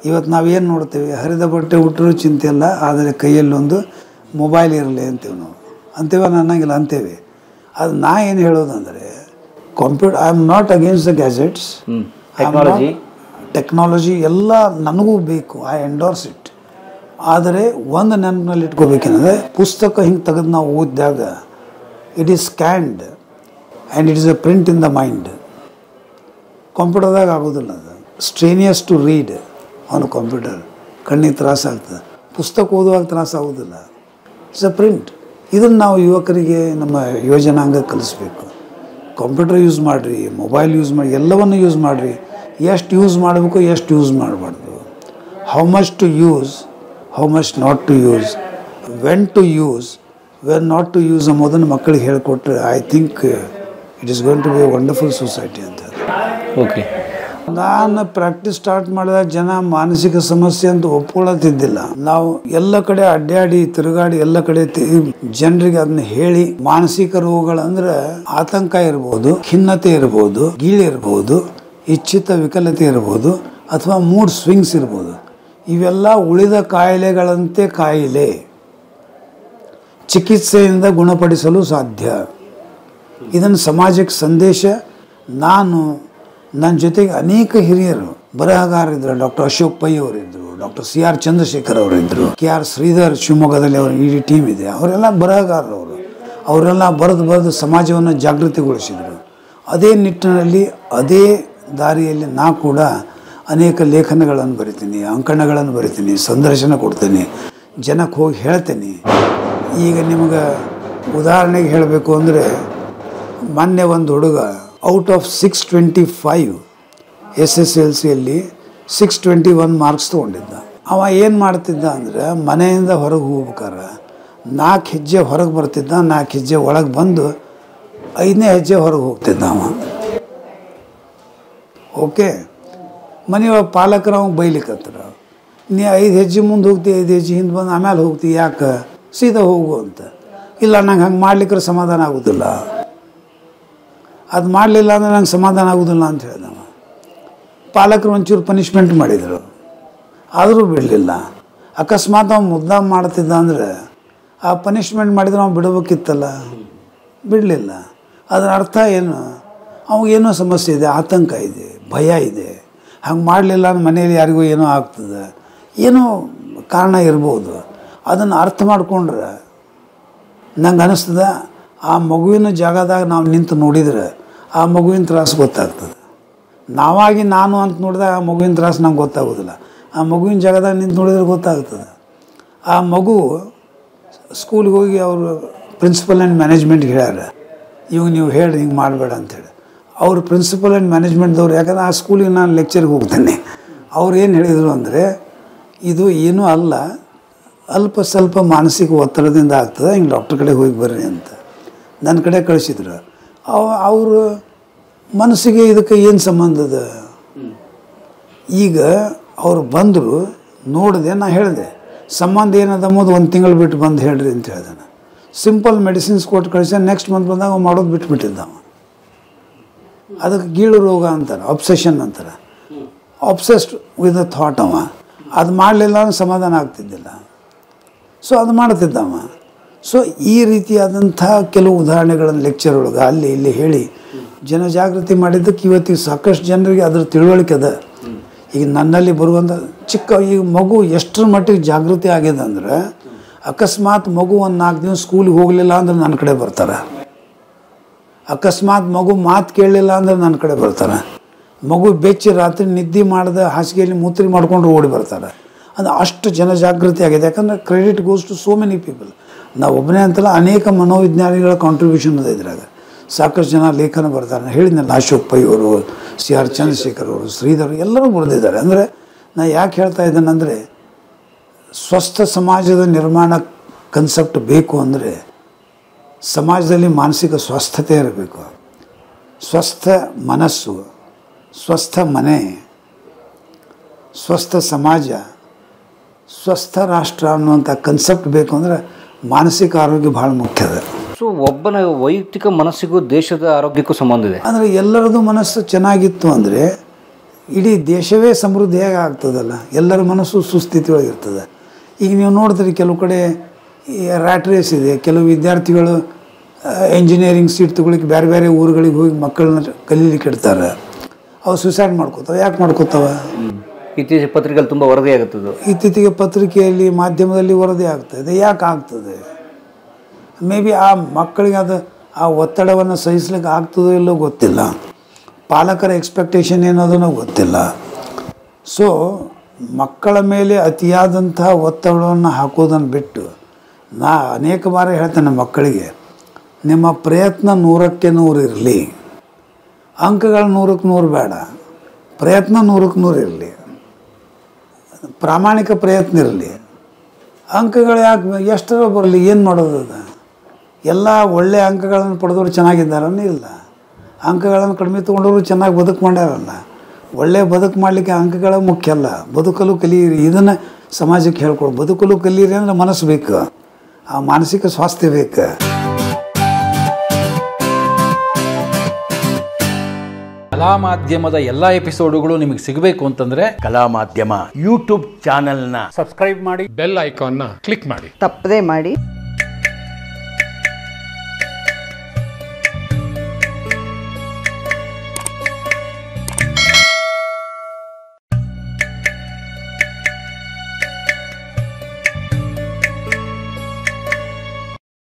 ಇವತ್ತು ನಾವೇನು ನೋಡ್ತೇವೆ, ಹರಿದ ಬಟ್ಟೆ ಹುಟ್ಟರೂ ಚಿಂತೆ ಇಲ್ಲ, ಆದರೆ ಕೈಯಲ್ಲೊಂದು ಮೊಬೈಲ್ ಇರಲಿ ಅಂತೇವೆ ನಾವು. ಅಂತೇವೆ ಅನ್ನಂಗಿಲ್ಲ ಅಂತೇವೆ. ಅದು ನಾ ಏನು ಹೇಳೋದಂದರೆ, computer, I am not against the gadgets, technology ಎಲ್ಲ ನನಗೂ ಬೇಕು, ಐ ಎಂಡೋರ್ಸ್ ಇಟ್. ಆದರೆ ಒಂದು ನೆನಪಿನಲ್ಲಿ ಇಟ್ಕೋಬೇಕೇನಂದರೆ, ಪುಸ್ತಕ ಹಿಂಗೆ ತೆಗೆದು ನಾವು ಓದಿದಾಗ it is scanned and it is a print in the mind. ಕಂಪ್ಯೂಟರ್ದಾಗ ಆಗೋದಿಲ್ಲ, ಅದು ಸ್ಟ್ರೇನಿಯಸ್ ಟು ರೀಡ್ ಅವನು ಕಂಪ್ಯೂಟರ್, ಕಣ್ಣಿಗೆ ತ್ರಾಸ ಆಗ್ತದೆ. ಪುಸ್ತಕ ಓದುವಾಗ ತ್ರಾಸ ಆಗೋದಿಲ್ಲ, ಇಟ್ಸ್ ಅ ಪ್ರಿಂಟ್. ಇದನ್ನು ನಾವು ಯುವಕರಿಗೆ, ನಮ್ಮ ಯುವಜನಾಂಗ ಕಲಿಸ್ಬೇಕು. ಕಂಪ್ಯೂಟರ್ ಯೂಸ್ ಮಾಡಿರಿ, ಮೊಬೈಲ್ ಯೂಸ್ ಮಾಡಿ, ಎಲ್ಲವನ್ನು ಯೂಸ್ ಮಾಡಿರಿ. ಎಷ್ಟು ಯೂಸ್ ಮಾಡಬೇಕು, ಎಷ್ಟು ಯೂಸ್ ಮಾಡಬಾರ್ದು, how much to use, how much not to use, when to use, when not to use ಎಂಬುದನ್ನು ಮಕ್ಕಳಿಗೆ ಹೇಳಿಕೊಟ್ರೆ I think it is going to be a wonderful society ಅಂತ. ಓಕೆ. ನಾನು ಪ್ರಾಕ್ಟೀಸ್ ಸ್ಟಾರ್ಟ್ ಮಾಡಿದಾಗ ಜನ ಮಾನಸಿಕ ಸಮಸ್ಯೆ ಅಂತ ಒಪ್ಕೊಳ್ಳೋತಿದ್ದಿಲ್ಲ. ನಾವು ಎಲ್ಲ ಕಡೆ ಅಡ್ಡಾಡಿ ತಿರುಗಾಡಿ ಎಲ್ಲ ಕಡೆ ಜನರಿಗೆ ಅದನ್ನ ಹೇಳಿ, ಮಾನಸಿಕ ರೋಗಗಳಂದ್ರೆ ಆತಂಕ ಇರ್ಬೋದು, ಖಿನ್ನತೆ ಇರ್ಬೋದು, ಗೀಳು ಇರ್ಬೋದು, ಇಚ್ಛಿತ ವಿಕಲತೆ ಇರ್ಬೋದು, ಅಥವಾ ಮೂಡ್ ಸ್ವಿಂಗ್ಸ್ ಇರ್ಬೋದು. ಇವೆಲ್ಲ ಉಳಿದ ಕಾಯಿಲೆಗಳಂತೆ ಕಾಯಿಲೆ, ಚಿಕಿತ್ಸೆಯಿಂದ ಗುಣಪಡಿಸಲು ಸಾಧ್ಯ. ಇದನ್ನು ಸಮಾಜಕ್ಕೆ ಸಂದೇಶ. ನಾನು ನನ್ನ ಜೊತೆಗೆ ಅನೇಕ ಹಿರಿಯರು ಬರಹಗಾರರಿದ್ದರು. ಡಾಕ್ಟರ್ ಅಶೋಕ್ ಪೈ ಅವರಿದ್ದರು, ಡಾಕ್ಟರ್ CR ಚಂದ್ರಶೇಖರ್ ಅವರಿದ್ದರು, KR ಶ್ರೀಧರ್ ಶಿವಮೊಗ್ಗದಲ್ಲಿ ಅವರ ಇಡೀ ಟೀಮ್ ಇದೆ. ಅವರೆಲ್ಲ ಬರಹಗಾರರವರು. ಅವರೆಲ್ಲ ಬರೆದು ಸಮಾಜವನ್ನು ಜಾಗೃತಿಗೊಳಿಸಿದರು. ಅದೇ ನಿಟ್ಟಿನಲ್ಲಿ ಅದೇ ದಾರಿಯಲ್ಲಿ ನಾ ಕೂಡ ಅನೇಕ ಲೇಖನಗಳನ್ನು ಬರಿತೀನಿ, ಅಂಕಣಗಳನ್ನು ಬರಿತೀನಿ, ಸಂದರ್ಶನ ಕೊಡ್ತೀನಿ, ಜನಕ್ಕೆ ಹೋಗಿ ಹೇಳ್ತೀನಿ. ಈಗ ನಿಮಗೆ ಉದಾಹರಣೆಗೆ ಹೇಳಬೇಕು ಅಂದರೆ, ಮೊನ್ನೆ ಒಂದು ಹುಡುಗ ಔಟ್ ಆಫ್ 625 SSLCಯಲ್ಲಿ 621 ಮಾರ್ಕ್ಸ್ ತೊಗೊಂಡಿದ್ದ. ಅವ ಏನು ಮಾಡ್ತಿದ್ದ ಅಂದರೆ, ಮನೆಯಿಂದ ಹೊರಗೆ ಹೋಗ್ಬೇಕಾರೆ 4 ಹೆಜ್ಜೆ ಹೊರಗೆ ಬರ್ತಿದ್ದ, 4 ಹೆಜ್ಜೆ ಒಳಗೆ ಬಂದು 5ನೇ ಹೆಜ್ಜೆ ಹೊರಗೆ ಹೋಗ್ತಿದ್ದ ಅವ. ಓಕೆ. ಮನೆಯೊಳಗೆ ಪಾಲಕರು ಅವಾಗ ಬೈಲಿಕ್ಕತ್ತಾರ, ನೀ 5 ಹೆಜ್ಜೆ ಮುಂದೆ ಹೋಗ್ತಿ, 5 ಹೆಜ್ಜೆ ಹಿಂದೆ ಬಂದು ಆಮೇಲೆ ಹೋಗ್ತಿ, ಯಾಕೆ, ಸೀದಾ ಹೋಗು ಅಂತ. ಇಲ್ಲ, ನಂಗೆ ಹಂಗೆ ಮಾಡ್ಲಿಕ್ಕೆ ಸಮಾಧಾನ ಆಗೋದಿಲ್ಲ, ಅದು ಮಾಡಲಿಲ್ಲ ಅಂದರೆ ನಂಗೆ ಸಮಾಧಾನ ಆಗೋದಿಲ್ಲ ಅಂತ ಹೇಳಿದವ. ಪಾಲಕರು ಒಂಚೂರು ಪನಿಷ್ಮೆಂಟ್ ಮಾಡಿದರು, ಆದರೂ ಬಿಡಲಿಲ್ಲ. ಅಕಸ್ಮಾತ್ ಅವ್ನು ಮುದ್ದಾಮ್ ಮಾಡ್ತಿದ್ದ ಅಂದರೆ ಆ ಪನಿಷ್ಮೆಂಟ್ ಮಾಡಿದ್ರೆ ಅವ್ನು ಬಿಡಬೇಕಿತ್ತಲ್ಲ, ಬಿಡಲಿಲ್ಲ. ಅದರ ಅರ್ಥ ಏನು, ಅವಾಗೇನೋ ಸಮಸ್ಯೆ ಇದೆ, ಆತಂಕ ಇದೆ, ಭಯ ಇದೆ. ಹಂಗೆ ಮಾಡಲಿಲ್ಲ ಅಂದ್ರೆ ಮನೇಲಿ ಯಾರಿಗೂ ಏನೋ ಆಗ್ತದೆ, ಏನೋ ಕಾರಣ ಇರ್ಬೋದು. ಅದನ್ನು ಅರ್ಥ ಮಾಡಿಕೊಂಡ್ರೆ ನಂಗೆ ಅನ್ನಿಸ್ತದೆ, ಆ ಮಗುವಿನ ಜಾಗದಾಗ ನಾವು ನಿಂತು ನೋಡಿದರೆ ಆ ಮಗುವಿನ ತ್ರಾಸು ಗೊತ್ತಾಗ್ತದೆ. ನಾವಾಗಿ ನಾನು ಅಂತ ನೋಡಿದಾಗ ಆ ಮಗುವಿನ ತ್ರಾಸು ನಂಗೆ ಗೊತ್ತಾಗೋದಿಲ್ಲ. ಆ ಮಗುವಿನ ಜಾಗದಾಗ ನಿಂತು ನೋಡಿದ್ರೆ ಗೊತ್ತಾಗ್ತದೆ. ಆ ಮಗು ಸ್ಕೂಲಿಗೆ ಹೋಗಿ ಅವರು ಪ್ರಿನ್ಸಿಪಲ್ ಆ್ಯಂಡ್ ಮ್ಯಾನೇಜ್ಮೆಂಟ್ಗೆ ಹೇಳ್ಯಾರ, ಇವಾಗ ನೀವು ಹೇಳಿ ಹಿಂಗೆ ಮಾಡಬೇಡ ಅಂಥೇಳಿ. ಅವರು ಪ್ರಿನ್ಸಿಪಲ್ ಆ್ಯಂಡ್ ಮ್ಯಾನೇಜ್ಮೆಂಟ್ದವ್ರು, ಯಾಕಂದ್ರೆ ಆ ಸ್ಕೂಲಿಗೆ ನಾನು ಲೆಕ್ಚರ್ಗೆ ಹೋಗ್ತೇನೆ, ಅವ್ರು ಏನು ಹೇಳಿದರು ಅಂದರೆ, ಇದು ಏನೂ ಅಲ್ಲ, ಅಲ್ಪ ಸ್ವಲ್ಪ ಮಾನಸಿಕ ಒತ್ತಡದಿಂದ ಆಗ್ತದೆ, ಹಿಂಗೆ ಡಾಕ್ಟ್ರ್ ಕಡೆ ಹೋಗಿ ಬರ್ರಿ ಅಂತ ನನ್ನ ಕಡೆ ಕಳಿಸಿದ್ರು. ಅವರು ಮನಸ್ಸಿಗೆ ಇದಕ್ಕೆ ಏನು ಸಂಬಂಧದ. ಈಗ ಅವ್ರು ಬಂದರು, ನೋಡಿದೆ, ನಾ ಹೇಳಿದೆ ಸಂಬಂಧ ಏನದ ಅಂಬೋದು 1 ತಿಂಗಳು ಬಿಟ್ಟು ಬಂದು ಹೇಳ್ರಿ ಅಂತ ಹೇಳಿದೆ. ಸಿಂಪಲ್ ಮೆಡಿಸಿನ್ಸ್ ಕೊಟ್ಟು ಕಳಿಸಿ ನೆಕ್ಸ್ಟ್ ಮಂತ್ ಬಂದಾಗ ಮಾಡೋದು ಬಿಟ್ಬಿಟ್ಟಿದ್ದ. ಅದಕ್ಕೆ ಗೀಳು ರೋಗ ಅಂತಾರೆ, ಅಬ್ಸೆಷನ್ ಅಂತಾರೆ. Obsessed with a thought. ಅವ ಅದು ಮಾಡಲಿಲ್ಲ ಅಂದ್ರೆ ಸಮಾಧಾನ ಆಗ್ತಿದ್ದಿಲ್ಲ, ಸೊ ಅದು ಮಾಡ್ತಿದ್ದವ. ಸೊ ಈ ರೀತಿಯಾದಂಥ ಕೆಲವು ಉದಾಹರಣೆಗಳನ್ನು ಲೆಕ್ಚರ್ ಒಳಗೆ ಅಲ್ಲಿ ಇಲ್ಲಿ ಹೇಳಿ ಜನಜಾಗೃತಿ ಮಾಡಿದ್ದಕ್ಕೆ ಇವತ್ತಿಗೆ ಸಾಕಷ್ಟು ಜನರಿಗೆ ಅದರ ತಿಳುವಳಿಕೆ ಅದ. ಈಗ ನನ್ನಲ್ಲಿ ಬರುವಂಥ ಈಗ ಮಗು ಎಷ್ಟರ ಮಟ್ಟಿಗೆ ಜಾಗೃತಿ ಆಗಿದೆ ಅಂದ್ರೆ, ಅಕಸ್ಮಾತ್ ಮಗು ಒಂದು 4 ದಿವಸ ಸ್ಕೂಲಿಗೆ ಹೋಗಲಿಲ್ಲ ಅಂದ್ರೆ ನನ್ನ ಕಡೆ ಬರ್ತಾರೆ. ಅಕಸ್ಮಾತ್ ಮಗು ಮಾತು ಕೇಳಲಿಲ್ಲ ಅಂದ್ರೆ ನನ್ನ ಕಡೆ ಬರ್ತಾರೆ. ಮಗು ಬೆಚ್ಚಿ ರಾತ್ರಿ ನಿದ್ದೆ ಮಾಡಿದ ಹಾಸಿಗೆಯಲ್ಲಿ ಮೂತ್ರಿ ಮಾಡ್ಕೊಂಡು ಓಡಿ ಬರ್ತಾರೆ. ಅದು ಅಷ್ಟು ಜನಜಾಗೃತಿ ಆಗಿದೆ. ಯಾಕಂದರೆ credit goes to so many people. ನಾವು ಒಬ್ಬನೇ ಅಂತಲ್ಲ, ಅನೇಕ ಮನೋವಿಜ್ಞಾನಿಗಳ ಕಾಂಟ್ರಿಬ್ಯೂಷನ್ ಇದೆ ಇದ್ರಾಗ. ಸಾಕಷ್ಟು ಜನ ಲೇಖನ ಬರ್ತಾರೆ. ಹೇಳಿದ್ನಲ್ಲ, ಅಶೋಕ್ ಪೈ ಅವರು, CR ಚಂದ್ರಶೇಖರ್ ಅವರು, ಶ್ರೀಧರ್ ಎಲ್ಲರೂ ಬರೆದಿದ್ದಾರೆ. ಅಂದರೆ ನಾ ಯಾಕೆ ಹೇಳ್ತಾ ಇದ್ದೇನೆಂದರೆ, ಸ್ವಸ್ಥ ಸಮಾಜದ ನಿರ್ಮಾಣ ಕನ್ಸೆಪ್ಟ್ ಬೇಕು ಅಂದರೆ ಸಮಾಜದಲ್ಲಿ ಮಾನಸಿಕ ಸ್ವಸ್ಥತೆ ಇರಬೇಕು. ಸ್ವಸ್ಥ ಮನಸ್ಸು, ಸ್ವಸ್ಥ ಮನೆ, ಸ್ವಸ್ಥ ಸಮಾಜ, ಸ್ವಸ್ಥ ರಾಷ್ಟ್ರ ಅನ್ನುವಂಥ ಕನ್ಸೆಪ್ಟ್ ಬೇಕು ಅಂದರೆ ಮಾನಸಿಕ ಆರೋಗ್ಯ ಭಾಳ ಮುಖ್ಯ ಅದ. ಸೊ ಒಬ್ಬನ ವೈಯಕ್ತಿಕ ಮನಸ್ಸಿಗೂ ದೇಶದ ಆರೋಗ್ಯಕ್ಕೂ ಸಂಬಂಧ ಇದೆ. ಅಂದರೆ ಎಲ್ಲರದ್ದು ಮನಸ್ಸು ಚೆನ್ನಾಗಿತ್ತು ಅಂದರೆ ಇಡೀ ದೇಶವೇ ಸಮೃದ್ಧಿಯಾಗಿ ಆಗ್ತದಲ್ಲ. ಎಲ್ಲರ ಮನಸ್ಸು ಸುಸ್ಥಿತಿಯೊಳಗಿರ್ತದೆ. ಈಗ ನೀವು ನೋಡಿದ್ರಿ, ಕೆಲವು ಕಡೆ ರ್ಯಾಟ್ ರೇಸ್ ಇದೆ. ಕೆಲವು ವಿದ್ಯಾರ್ಥಿಗಳು ಇಂಜಿನಿಯರಿಂಗ್ ಸೀಟ್ ತೊಗೊಳಿಕ್ಕೆ ಬೇರೆ ಬೇರೆ ಊರುಗಳಿಗೆ ಹೋಗಿ ಮಕ್ಕಳನ್ನ ಕಲೀಲಿಕ್ಕೆ ಇಡ್ತಾರೆ. ಅವು ಸುಸೈಡ್ ಮಾಡ್ಕೋತಾವೆ. ಯಾಕೆ ಮಾಡ್ಕೋತಾವೆ? ಇತ್ತೀಚೆಗೆ ಪತ್ರಿಕೆಯಲ್ಲಿ ತುಂಬ ವರದಿ ಆಗುತ್ತದೆ. ಇತ್ತೀಚೆಗೆ ಪತ್ರಿಕೆಯಲ್ಲಿ, ಮಾಧ್ಯಮದಲ್ಲಿ ವರದಿ ಆಗ್ತದೆ. ಯಾಕೆ ಆಗ್ತದೆ? ಮೇ ಬಿ ಆ ಮಕ್ಕಳಿಗೆ ಅದು ಆ ಒತ್ತಡವನ್ನು ಸಹಿಸ್ಲಿಕ್ಕೆ ಆಗ್ತದೋ ಇಲ್ಲೋ ಗೊತ್ತಿಲ್ಲ. ಪಾಲಕರ ಎಕ್ಸ್ಪೆಕ್ಟೇಷನ್ ಏನೋದನ್ನೋ ಗೊತ್ತಿಲ್ಲ. ಸೊ ಮಕ್ಕಳ ಮೇಲೆ ಅತಿಯಾದಂಥ ಒತ್ತಡವನ್ನು ಹಾಕೋದನ್ನು ಬಿಟ್ಟು, ನಾ ಅನೇಕ ಬಾರಿ ಹೇಳ್ತೇನೆ ಮಕ್ಕಳಿಗೆ, ನಿಮ್ಮ ಪ್ರಯತ್ನ 100ಕ್ಕೆ 100 ಇರಲಿ. ಅಂಕಗಳು 100ಕ್ಕೆ 100 ಬೇಡ, ಪ್ರಯತ್ನ 100ಕ್ಕೆ 100 ಇರಲಿ, ಪ್ರಾಮಾಣಿಕ ಪ್ರಯತ್ನ ಇರಲಿ. ಅಂಕಗಳು ಯಾಕೆ ಎಷ್ಟರ ಬರಲಿ, ಏನು ಮಾಡೋದು? ಅದು ಎಲ್ಲ ಒಳ್ಳೆಯ ಅಂಕಗಳನ್ನು ಪಡೆದವರು ಚೆನ್ನಾಗಿದ್ದಾರನೇ ಇಲ್ಲ, ಅಂಕಗಳನ್ನು ಕಡಿಮೆ ತೊಗೊಂಡವರು ಚೆನ್ನಾಗಿ ಬದುಕು ಮಾಡ್ಯಾರಲ್ಲ. ಒಳ್ಳೆಯ ಬದುಕು ಮಾಡಲಿಕ್ಕೆ ಅಂಕಗಳೇ ಮುಖ್ಯ ಅಲ್ಲ, ಬದುಕಲು ಕಲಿಯಿರಿ. ಇದನ್ನು ಸಮಾಜಕ್ಕೆ ಹೇಳ್ಕೊಡು. ಬದುಕಲು ಕಲಿಯಿರಿ ಅಂದರೆ ಮನಸ್ಸು ಬೇಕು, ಆ ಮಾನಸಿಕ ಸ್ವಾಸ್ಥ್ಯ ಬೇಕು. ಕಲಾ ಮಾಧ್ಯಮದ ಎಲ್ಲ ಎಪಿಸೋಡುಗಳು ನಿಮಗೆ ಸಿಗಬೇಕು ಅಂತಂದ್ರೆ ಕಲಾ ಮಾಧ್ಯಮ ಯೂಟ್ಯೂಬ್ ಚಾನೆಲ್ನ ಸಬ್ಸ್ಕ್ರೈಬ್ ಮಾಡಿ, ಬೆಲ್ ಐಕಾನ್ನ ಕ್ಲಿಕ್ ಮಾಡಿ, ತಪ್ಪದೇ ಮಾಡಿ.